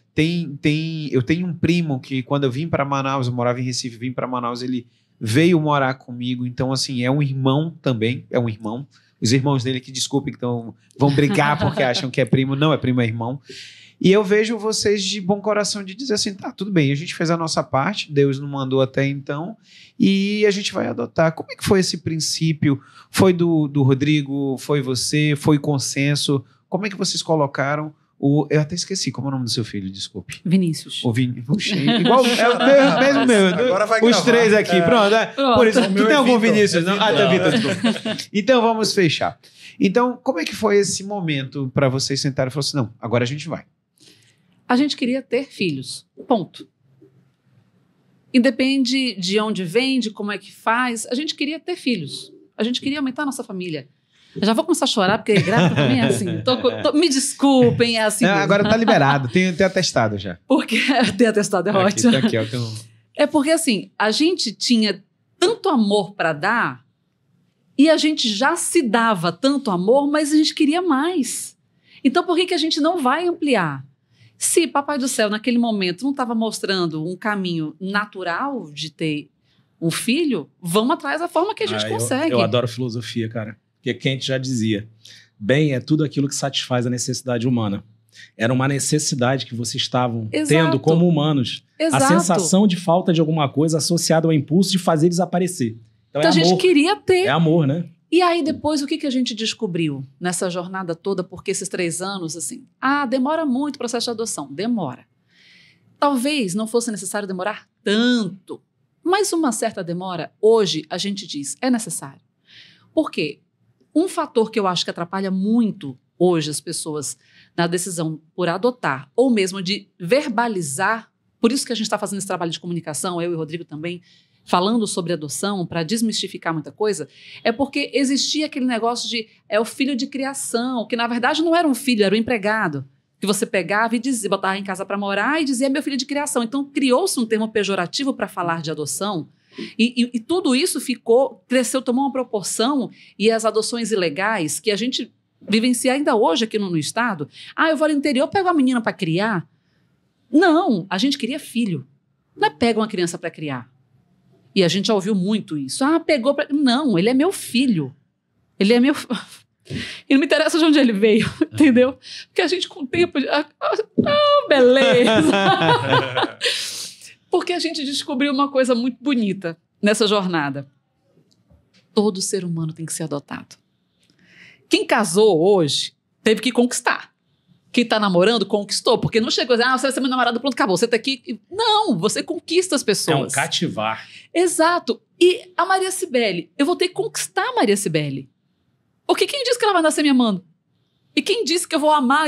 eu tenho um primo que quando eu vim para Manaus, eu morava em Recife, vim para Manaus, ele veio morar comigo, então assim, é um irmão também, é um irmão. Os irmãos dele que, desculpem, então vão brigar porque acham que é primo, não é primo, é irmão. E eu vejo vocês de bom coração de dizer assim, tá, tudo bem, a gente fez a nossa parte, Deus não mandou até então, e a gente vai adotar. Como é que foi esse princípio? Foi do Rodrigo, foi você, foi consenso? Como é que vocês colocaram? Eu até esqueci, como é o nome do seu filho, desculpe. Vinícius. O Vini. Puxa, igual, é o mesmo meu. Agora vai Os gravar. três aqui, pronto. Por isso, O meu tu tem é algum Vitor. Vinícius, não? Ah, tá, Não. Vitor, desculpa. Então, vamos fechar. Então, como é que foi esse momento para vocês sentarem e falar assim, não, agora a gente vai? A gente queria ter filhos. Ponto. Independe de onde vem, de como é que faz, a gente queria ter filhos. A gente queria aumentar a nossa família. Eu já vou começar a chorar, porque grávida também é assim. Me desculpem, é assim. Não, mesmo. agora tá liberado, tem atestado já. Porque ter atestado é Aqui, ótimo. tá aqui, ó, tem um... É porque assim, a gente tinha tanto amor para dar e a gente já se dava tanto amor, mas a gente queria mais. Então por que a gente não vai ampliar? Se Papai do Céu naquele momento não estava mostrando um caminho natural de ter um filho, vamos atrás da forma que a gente consegue. Eu adoro filosofia, cara. Porque Kant já dizia, bem é tudo aquilo que satisfaz a necessidade humana. Era uma necessidade que vocês estavam tendo como humanos. Exato. A sensação de falta de alguma coisa associada ao impulso de fazer desaparecer. Então a é gente amor. queria ter. É amor, né? E aí depois o que a gente descobriu nessa jornada toda, porque esses 3 anos, assim, demora muito o processo de adoção. Demora. Talvez não fosse necessário demorar tanto, mas uma certa demora, hoje a gente diz, é necessário. Por quê? Um fator que eu acho que atrapalha muito hoje as pessoas na decisão por adotar ou mesmo de verbalizar, por isso que a gente está fazendo esse trabalho de comunicação, eu e o Rodrigo também, falando sobre adoção, para desmistificar muita coisa, é porque existia aquele negócio de o filho de criação, que na verdade não era um filho, era um empregado, que você pegava e dizia, botava em casa para morar e dizia meu filho de criação. Então criou-se um termo pejorativo para falar de adoção, e tudo isso cresceu, tomou uma proporção, e as adoções ilegais, que a gente vivencia ainda hoje aqui no estado, eu vou ao interior, pego a menina para criar. Não, a gente cria filho, não é pega uma criança para criar. E a gente já ouviu muito isso. Pegou pra... Não, ele é meu filho. Ele é meu... E não me interessa de onde ele veio, entendeu? Porque a gente com o tempo... beleza! Porque a gente descobriu uma coisa muito bonita nessa jornada. Todo ser humano tem que ser adotado. Quem casou hoje teve que conquistar. Quem está namorando, conquistou. Porque não chegou a dizer, você vai ser meu namorado, pronto, acabou. Você está aqui... Não, você conquista as pessoas. É um cativar. Exato. E a Maria Cibele, eu vou ter que conquistar a Maria Cibele. Porque quem disse que ela vai nascer me amando? E quem disse que eu vou amar?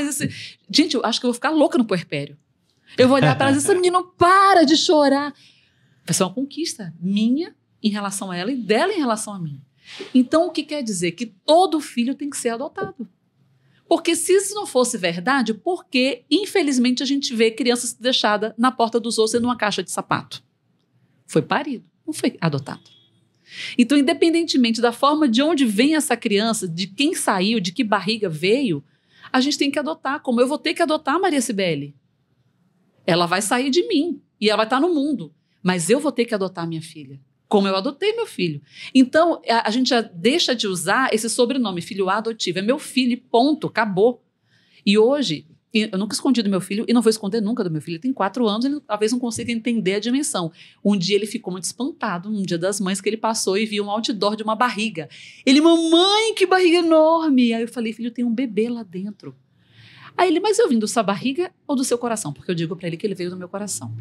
Gente, eu acho que eu vou ficar louca no puerpério. Eu vou olhar para ela e dizer, essa menina não para de chorar. Vai ser uma conquista minha em relação a ela e dela em relação a mim. Então, o que quer dizer? Que todo filho tem que ser adotado. Porque se isso não fosse verdade, por que, infelizmente, a gente vê crianças deixadas na porta dos outros dentro de uma caixa de sapato? Foi parido, não foi adotado. Então, independentemente da forma de onde vem essa criança, de quem saiu, de que barriga veio, a gente tem que adotar, como eu vou ter que adotar a Maria Cibele. Ela vai sair de mim e ela vai estar no mundo, mas eu vou ter que adotar minha filha, como eu adotei meu filho. Então, a gente já deixa de usar esse sobrenome, filho adotivo. É meu filho, ponto, acabou. E hoje, eu nunca escondi do meu filho e não vou esconder nunca do meu filho. Ele tem 4 anos, ele talvez não consiga entender a dimensão. Um dia ele ficou muito espantado, num dia das mães que ele passou e viu um outdoor de uma barriga. Ele, mamãe, que barriga enorme! Aí eu falei, filho, tem um bebê lá dentro. Aí ele, mas eu vim da sua barriga ou do seu coração? Porque eu digo pra ele que ele veio do meu coração.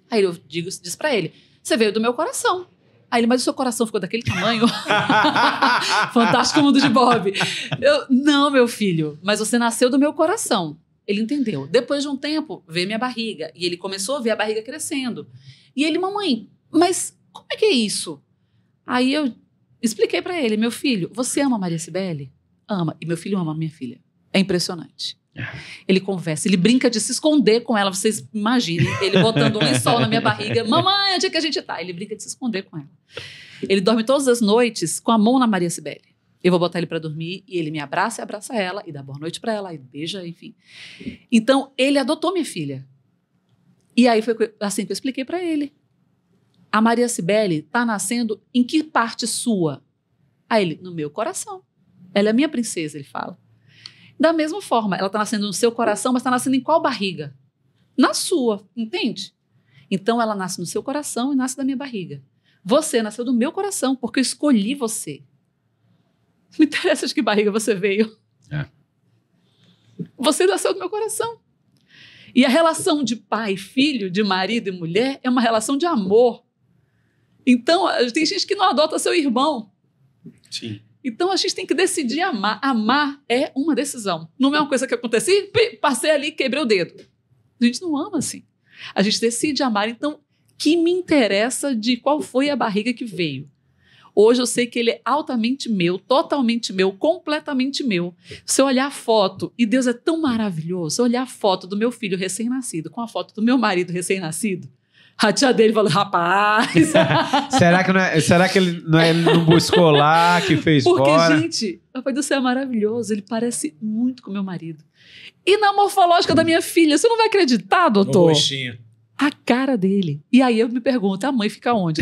Aí eu diz pra ele, você veio do meu coração. Aí ele, mas o seu coração ficou daquele tamanho? Fantástico Mundo de Bob. Não, meu filho, mas você nasceu do meu coração. Ele entendeu. Depois de um tempo, veio minha barriga. E ele começou a ver a barriga crescendo. E ele, mamãe, mas como é que é isso? Aí eu expliquei pra ele, meu filho, você ama a Maria Cibele? Ama. E meu filho ama a minha filha. É impressionante. Ele conversa, ele brinca de se esconder com ela. Vocês imaginem, ele botando um lençol na minha barriga. Mamãe, onde é que a gente tá? Ele brinca de se esconder com ela. Ele dorme todas as noites com a mão na Maria Cibele. Eu vou botar ele para dormir e ele me abraça e abraça ela e dá boa noite para ela e beija, enfim. Então, ele adotou minha filha. E aí foi assim que eu expliquei para ele. A Maria Cibele tá nascendo em que parte sua? Aí ele, no meu coração. Ela é minha princesa, ele fala. Da mesma forma, ela está nascendo no seu coração, mas está nascendo em qual barriga? Na sua, entende? Então, ela nasce no seu coração e nasce da minha barriga. Você nasceu do meu coração, porque eu escolhi você. Não me interessa de que barriga você veio. Você nasceu do meu coração. E a relação de pai, filho, de marido e mulher é uma relação de amor. Então, tem gente que não adota seu irmão. Sim. Então, a gente tem que decidir amar. Amar é uma decisão. Não é uma coisa que acontece, passei ali e quebrei o dedo. A gente não ama assim. A gente decide amar. Então, que me interessa de qual foi a barriga que veio? Hoje eu sei que ele é altamente meu, totalmente meu, completamente meu. Se eu olhar a foto, e Deus é tão maravilhoso, se eu olhar a foto do meu filho recém-nascido com a foto do meu marido recém-nascido, a tia dele falou, rapaz... será que ele não buscou lá, que fez porque, fora? Porque, gente, o Papai do Céu é maravilhoso, ele parece muito com meu marido. E na morfológica da minha filha, você não vai acreditar, doutor? Rostinho. A cara dele. E aí eu me pergunto, a mãe fica onde?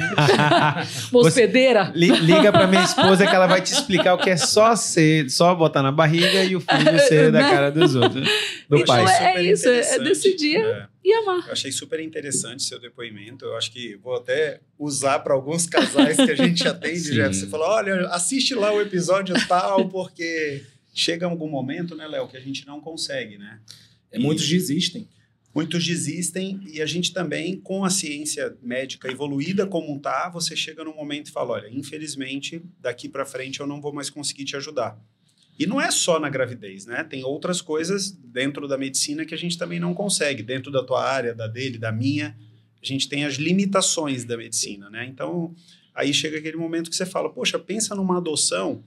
Hospedeira? Liga pra minha esposa que ela vai te explicar o que é só botar na barriga e o filho ser da cara dos outros, do então, pai. É isso, é decidir e amar. Eu achei super interessante seu depoimento. Eu acho que vou até usar para alguns casais que a gente atende, Jeff. Você falou, olha, assiste lá o episódio tal, porque chega algum momento, né, Léo, que a gente não consegue, né? Muitos desistem. Muitos desistem e a gente também, com a ciência médica evoluída como tá, você chega num momento e fala, olha, infelizmente, daqui para frente eu não vou mais conseguir te ajudar. E não é só na gravidez, né? Tem outras coisas dentro da medicina que a gente também não consegue. Dentro da tua área, da dele, da minha, a gente tem as limitações da medicina, né? Então, aí chega aquele momento que você fala, poxa, pensa numa adoção.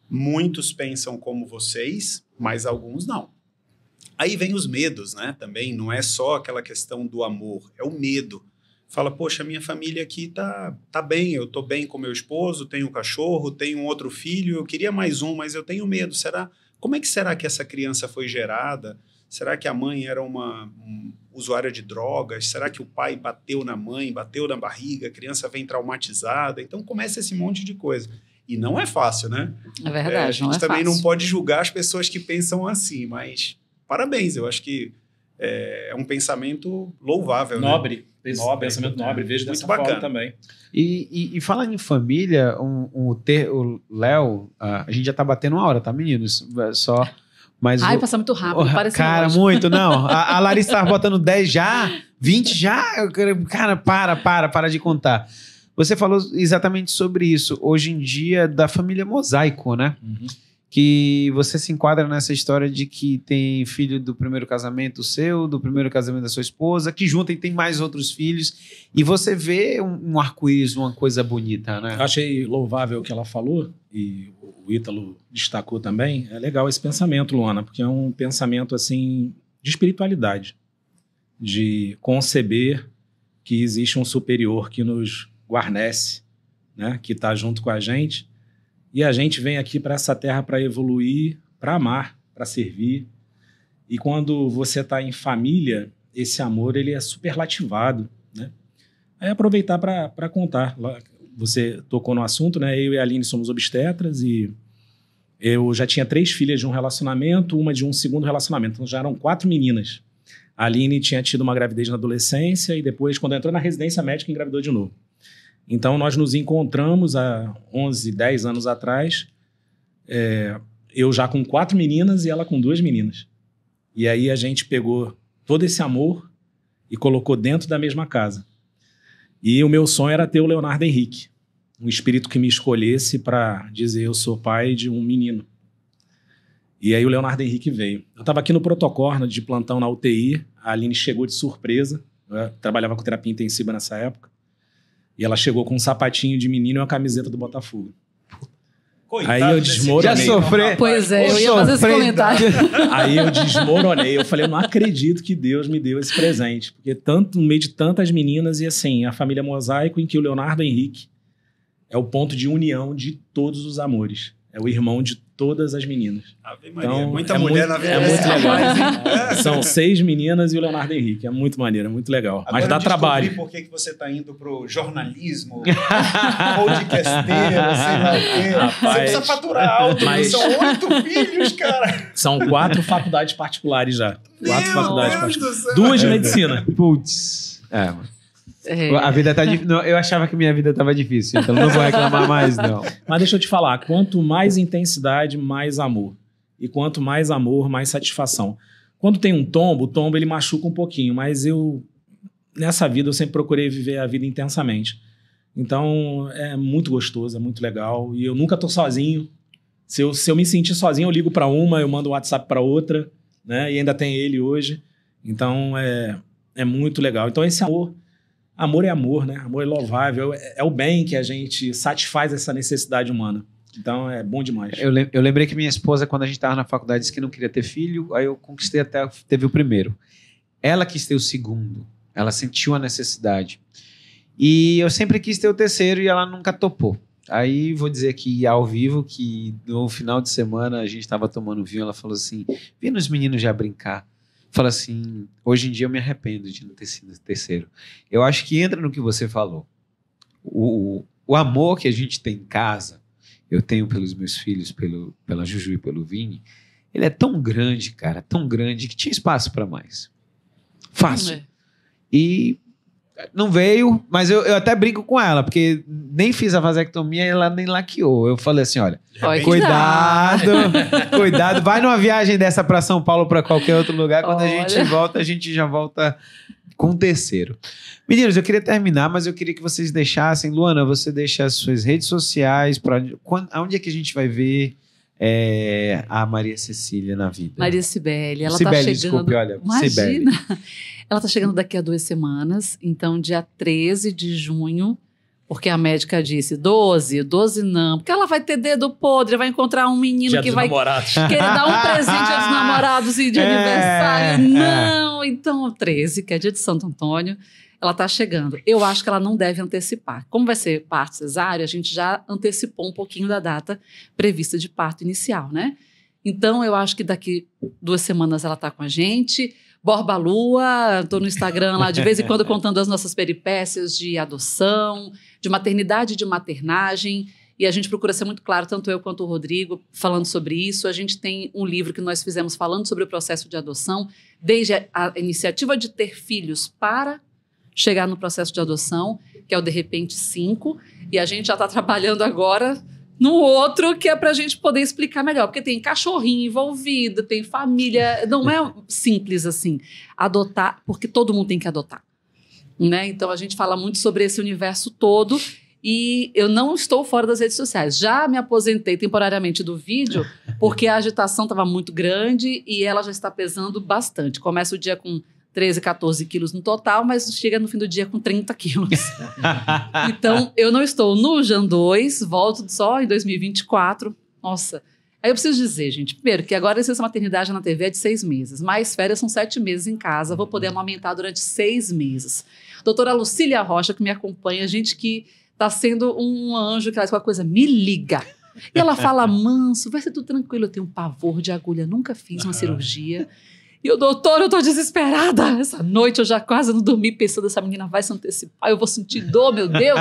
Muitos pensam como vocês, mas alguns não. Aí vem os medos, né? Também não é só aquela questão do amor, é o medo. Fala, poxa, minha família aqui tá bem, eu tô bem com meu esposo, tenho um cachorro, tenho um outro filho, eu queria mais um, mas eu tenho medo. Como é que será que essa criança foi gerada? Será que a mãe era uma usuária de drogas? Será que o pai bateu na mãe, bateu na barriga, a criança vem traumatizada? Então começa esse monte de coisa. E não é fácil, né? É verdade, a gente também fácil. não pode julgar as pessoas que pensam assim, mas parabéns, eu acho que é um pensamento louvável. Nobre. Né? Pensamento nobre, vejo muito dessa bacana forma também. E falando em família, o Léo, a gente já tá batendo 1 hora, tá, meninos? Só... Mas Ai, passa muito rápido, parece cara, longe. muito, não. A Larissa tava botando 10 já, 20 já. Cara, para de contar. Você falou exatamente sobre isso. Hoje em dia, da família mosaico, né? Uhum. Que você se enquadra nessa história de que tem filho do primeiro casamento seu, do primeiro casamento da sua esposa, que junta e tem mais outros filhos. E você vê um arco-íris, uma coisa bonita, né? Eu achei louvável o que ela falou, e o Ítalo destacou também. É legal esse pensamento, Luana, porque é um pensamento assim de espiritualidade, de conceber que existe um superior que nos guarnece, né, que está junto com a gente, e a gente vem aqui para essa terra para evoluir, para amar, para servir. E quando você está em família, esse amor ele é superlativado, né? Aí aproveitar para contar. Você tocou no assunto, né? Eu e a Aline somos obstetras e eu já tinha 3 filhas de um relacionamento, uma de um segundo relacionamento. Então já eram 4 meninas. A Aline tinha tido uma gravidez na adolescência e depois, quando entrou na residência médica, engravidou de novo. Então nós nos encontramos há 11, 10 anos atrás, eu já com 4 meninas e ela com 2 meninas. E aí a gente pegou todo esse amor e colocou dentro da mesma casa. E o meu sonho era ter o Leonardo Henrique, um espírito que me escolhesse para dizer eu sou pai de um menino. E aí o Leonardo Henrique veio. Eu estava aqui no protocolo de plantão na UTI, a Aline chegou de surpresa, eu trabalhava com terapia intensiva nessa época, e ela chegou com um sapatinho de menino e uma camiseta do Botafogo. Coitado, aí eu desmoronei. Já sofreu. Pois é, eu ia fazer esse comentário. Aí eu desmoronei. Eu falei, eu não acredito que Deus me deu esse presente. Porque no meio de tantas meninas, e assim, a família mosaico em que o Leonardo Henrique é o ponto de união de todos os amores. É o irmão de todas as meninas. Ave Maria, Então, muita mulher na vida. É muito legal. São 6 meninas e o Leonardo Henrique. É muito maneiro, é muito legal. Agora mas dá trabalho. Por que você está indo pro jornalismo, podcasteiro, sei lá o quê. Rapaz, você precisa faturar alto. mas- São 8 filhos, cara. São 4 faculdades particulares já. 4 Meu faculdades Deus particulares. do céu. 2 de medicina. Putz. Mano. É. A vida tá difícil. Eu achava que minha vida tava difícil, então não vou reclamar mais, não. Mas deixa eu te falar, quanto mais intensidade, mais amor. E quanto mais amor, mais satisfação. Quando tem um tombo, o tombo ele machuca um pouquinho, mas nessa vida, eu sempre procurei viver a vida intensamente. Então, é muito gostoso, é muito legal. E eu nunca tô sozinho. Se eu me sentir sozinho, eu ligo para uma, eu mando um WhatsApp para outra, né? E ainda tem ele hoje. Então, é muito legal. Então, esse amor é amor, né? Amor é louvável. É o bem que a gente satisfaz essa necessidade humana. Então, é bom demais. Eu lembrei que minha esposa, quando a gente estava na faculdade, disse que não queria ter filho, aí eu conquistei até, teve o primeiro. Ela quis ter o segundo. Ela sentiu a necessidade. E eu sempre quis ter o terceiro e ela nunca topou. Aí vou dizer aqui ao vivo que no final de semana a gente estava tomando vinho, ela falou assim, vendo os meninos já brincar. Fala assim, hoje em dia eu me arrependo de não ter sido terceiro. Eu acho que entra no que você falou. O amor que a gente tem em casa, eu tenho pelos meus filhos, pela Juju e pelo Vini, ele é tão grande, cara, tão grande, que tinha espaço para mais. Fácil. E não veio, mas eu até brinco com ela, porque nem fiz a vasectomia e ela nem laqueou. Eu falei assim, olha, Pode cuidado, vai numa viagem dessa para São Paulo, para qualquer outro lugar, quando a gente já volta com o terceiro. Meninos, eu queria terminar, mas eu queria que vocês deixassem, Luana, você deixa as suas redes sociais, aonde é que a gente vai ver a Maria Cecília na vida? Maria Cibele, ela Cibele, tá chegando. desculpe, olha, Imagina. Ela está chegando daqui a 2 semanas, então dia 13 de junho, porque a médica disse 12 não, porque ela vai ter dedo podre, vai encontrar um menino Dia que dos vai namorados. querer dar um presente aos namorados e de aniversário. Não, então 13, que é dia de Santo Antônio, ela está chegando. Eu acho que ela não deve antecipar. Como vai ser parto cesárea, a gente já antecipou um pouquinho da data prevista de parto inicial, né? Então, eu acho que daqui 2 semanas ela está com a gente. Borba Lua, estou no Instagram lá de vez em quando contando as nossas peripécias de adoção, de maternidade e de maternagem. E a gente procura ser muito claro, tanto eu quanto o Rodrigo, falando sobre isso. A gente tem um livro que nós fizemos falando sobre o processo de adoção, desde a iniciativa de ter filhos para chegar no processo de adoção, que é o De Repente 5. E a gente já está trabalhando agora no outro, que é para a gente poder explicar melhor. Porque tem cachorrinho envolvido, tem família. Não é simples assim. Adotar, porque todo mundo tem que adotar. Né? Então, a gente fala muito sobre esse universo todo. E eu não estou fora das redes sociais. Já me aposentei temporariamente do vídeo, porque a agitação estava muito grande e ela já está pesando bastante. Começa o dia com 13, 14 quilos no total, mas chega no fim do dia com 30 quilos. Então, eu não estou no Jan 2, volto só em 2024. Nossa. Aí eu preciso dizer, gente, primeiro, que agora a licença maternidade na TV é de 6 meses, mais férias são 7 meses em casa, vou poder amamentar durante 6 meses. Doutora Lucília Rocha, que me acompanha, gente que está sendo um anjo, que ela diz uma coisa, me liga. E ela fala manso, vai ser tudo tranquilo, eu tenho um pavor de agulha, nunca fiz uma cirurgia. E o doutor, eu tô desesperada. Essa noite eu já quase não dormi pensando, essa menina vai se antecipar, eu vou sentir dor, meu Deus.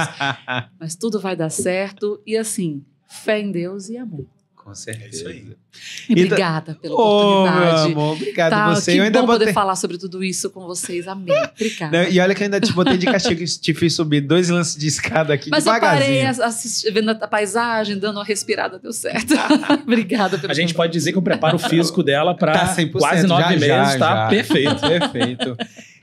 Mas tudo vai dar certo. E assim, fé em Deus e amor. Com certeza. É isso aí. E obrigada pela oportunidade. Meu amor, obrigado Tá, você. que Eu ainda bom botei... poder falar sobre tudo isso com vocês. Amém. Obrigada. Não, e olha que eu ainda te botei de castigo, te fiz subir 2 lances de escada aqui Mas eu devagarzinho. parei vendo a paisagem, dando uma respirada, deu certo. Obrigada pelo A gente pode dizer que o preparo físico dela para Tá 100%, quase 9 meses está perfeito. Perfeito.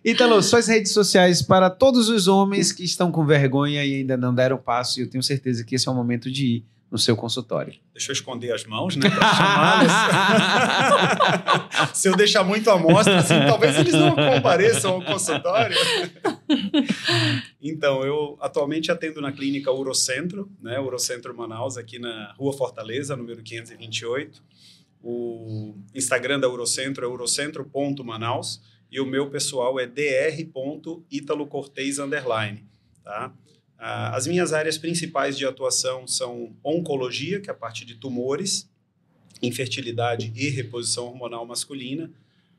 Ítalo, suas redes sociais para todos os homens que estão com vergonha e ainda não deram passo, e eu tenho certeza que esse é o momento de ir no seu consultório. Deixa eu esconder as mãos, né, para chamá-los. Se eu deixar muito à mostra, assim, talvez eles não compareçam ao consultório. Então, eu atualmente atendo na clínica Urocentro, né, Urocentro Manaus, aqui na Rua Fortaleza, número 528. O Instagram da Urocentro é urocentro.manaus e o meu pessoal é dr.italocortez_, tá? As minhas áreas principais de atuação são oncologia, que é a parte de tumores, infertilidade e reposição hormonal masculina.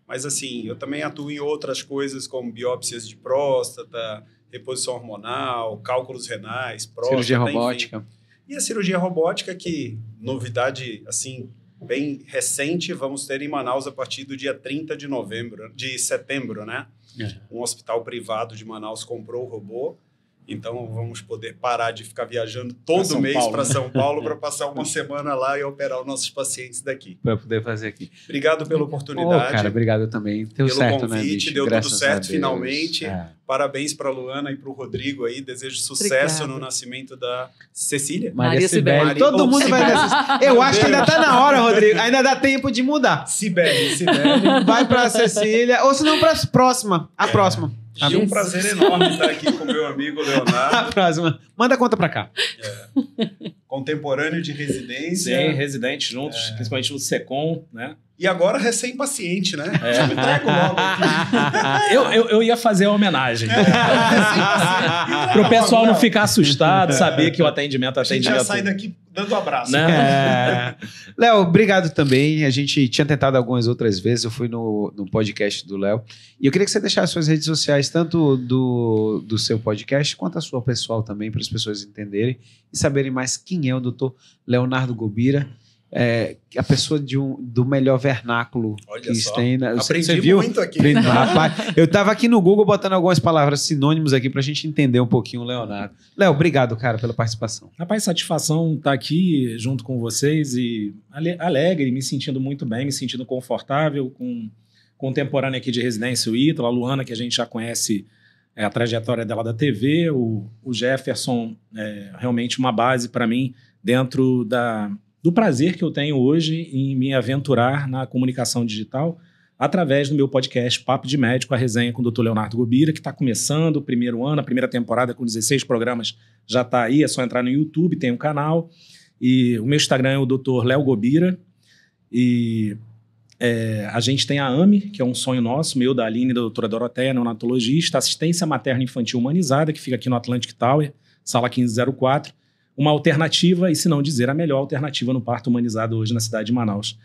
Mas, assim, eu também atuo em outras coisas como biópsias de próstata, reposição hormonal, cálculos renais, próstata, cirurgia robótica. Enfim. E a cirurgia robótica, que, novidade, assim, bem recente, vamos ter em Manaus a partir do dia 30 de setembro, né? Um hospital privado de Manaus comprou o robô. Então, vamos poder parar de ficar viajando todo mês para São Paulo para passar uma semana lá e operar os nossos pacientes daqui. Para poder fazer aqui. Obrigado pela oportunidade. Cara, obrigado também. Deu pelo certo, convite, né, bicho? deu Graças tudo certo a Deus. finalmente. Parabéns para a Luana e para o Rodrigo aí. Desejo sucesso no nascimento da Cecília. Maria Cibele. Maria... Todo mundo vai nessa. Eu acho que ainda tá na hora, Rodrigo. Ainda dá tempo de mudar. Cibele. Vai para Cecília, ou se não para a próxima. A próxima. E um prazer enorme estar aqui com meu amigo Leonardo. A próxima. Manda a conta para cá. Contemporâneo de residência. Sim, residentes juntos, principalmente no SECOM, né? E agora recém-paciente, né? Já me trago logo aqui. Eu ia fazer a homenagem. Para o pessoal não ficar assustado, saber que o atendimento A gente já sai daqui dando abraço. Né? Léo, obrigado também. A gente tinha tentado algumas outras vezes. Eu fui no podcast do Léo. E eu queria que você deixasse suas redes sociais, tanto do seu podcast, quanto a sua pessoal também, para as pessoas entenderem e saberem mais quem é o doutor Leonardo Gobira. A pessoa do melhor vernáculo. Olha que só. tem. Aprendi você viu? muito aqui. Rapaz, eu estava aqui no Google botando algumas palavras sinônimos aqui para a gente entender um pouquinho o Leonardo. Léo, obrigado, cara, pela participação. Rapaz, satisfação estar aqui junto com vocês e alegre, me sentindo muito bem, me sentindo confortável com contemporâneo aqui de residência, o Ítalo, a Luana, que a gente já conhece a trajetória dela da TV, o Jefferson é realmente uma base para mim dentro do prazer que eu tenho hoje em me aventurar na comunicação digital, através do meu podcast Papo de Médico, a resenha com o Dr. Leonardo Gobira, que está começando o primeiro ano, a primeira temporada com 16 programas já está aí, é só entrar no YouTube, tem um canal. E o meu Instagram é o Dr. Léo Gobira. E a gente tem a AME, que é um sonho nosso, meu, da Aline e da doutora Doroteia, neonatologista, assistência materna infantil humanizada, que fica aqui no Atlantic Tower, sala 1504. Uma alternativa, e se não dizer a melhor alternativa no parto humanizado hoje na cidade de Manaus.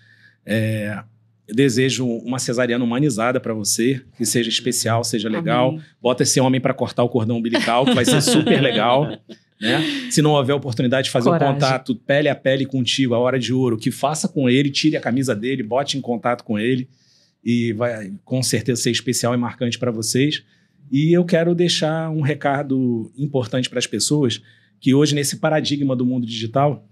Eu desejo uma cesariana humanizada para você, que seja especial, seja legal. Amém. Bota esse homem para cortar o cordão umbilical, que vai ser super legal. Né? Se não houver oportunidade de fazer um contato pele a pele contigo, a hora de ouro, que faça com ele, tire a camisa dele, bote em contato com ele e vai com certeza ser especial e marcante para vocês. E eu quero deixar um recado importante para as pessoas, que hoje nesse paradigma do mundo digital,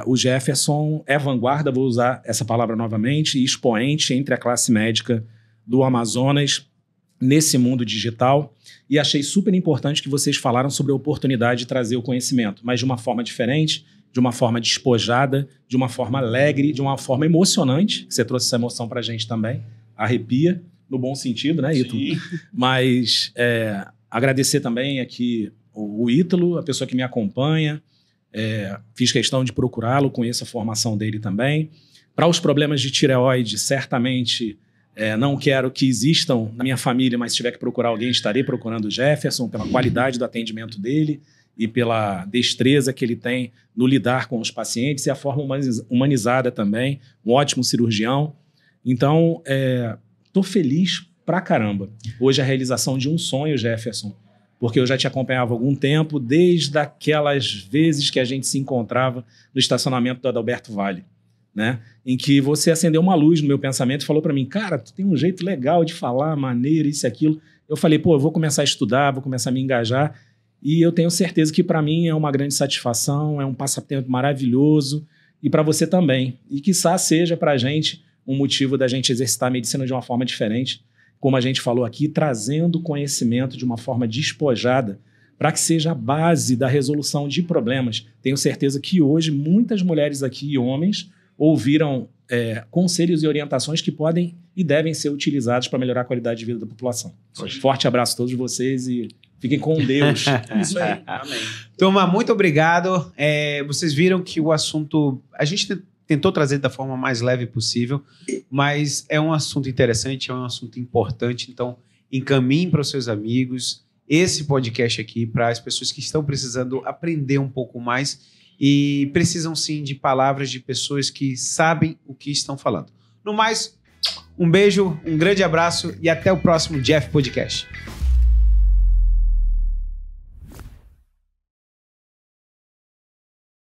o Jefferson é vanguarda, vou usar essa palavra novamente, expoente entre a classe médica do Amazonas nesse mundo digital. E achei super importante que vocês falaram sobre a oportunidade de trazer o conhecimento, mas de uma forma diferente, de uma forma despojada, de uma forma alegre, de uma forma emocionante, que você trouxe essa emoção para a gente também, arrepia, no bom sentido, né, Ítalo? Sim. Mas agradecer também aqui o Ítalo, a pessoa que me acompanha, fiz questão de procurá-lo, conheço a formação dele também. Para os problemas de tireoide, certamente não quero que existam na minha família, mas se tiver que procurar alguém, estarei procurando o Jefferson, pela qualidade do atendimento dele e pela destreza que ele tem no lidar com os pacientes e a forma humanizada também, um ótimo cirurgião. Então, estou feliz pra caramba. Hoje a realização de um sonho, Jefferson, porque eu já te acompanhava há algum tempo, desde aquelas vezes que a gente se encontrava no estacionamento do Adalberto Vale, né? Em que você acendeu uma luz no meu pensamento e falou para mim, cara, tu tem um jeito legal de falar, maneiro, isso e aquilo. Eu falei, eu vou começar a estudar, vou começar a me engajar, e eu tenho certeza que para mim é uma grande satisfação, é um passatempo maravilhoso, e para você também. E quiçá seja para a gente um motivo da gente exercitar a medicina de uma forma diferente, como a gente falou aqui, trazendo conhecimento de uma forma despojada para que seja a base da resolução de problemas. Tenho certeza que hoje muitas mulheres aqui e homens ouviram conselhos e orientações que podem e devem ser utilizados para melhorar a qualidade de vida da população. Forte abraço a todos vocês e fiquem com Deus. Isso aí, amém. Turma, muito obrigado. Vocês viram que o assunto... A gente tentou trazer da forma mais leve possível, mas é um assunto interessante, é um assunto importante, então encaminhe para os seus amigos esse podcast aqui para as pessoas que estão precisando aprender um pouco mais e precisam sim de palavras de pessoas que sabem o que estão falando. No mais, um beijo, um grande abraço e até o próximo Jeff Podcast.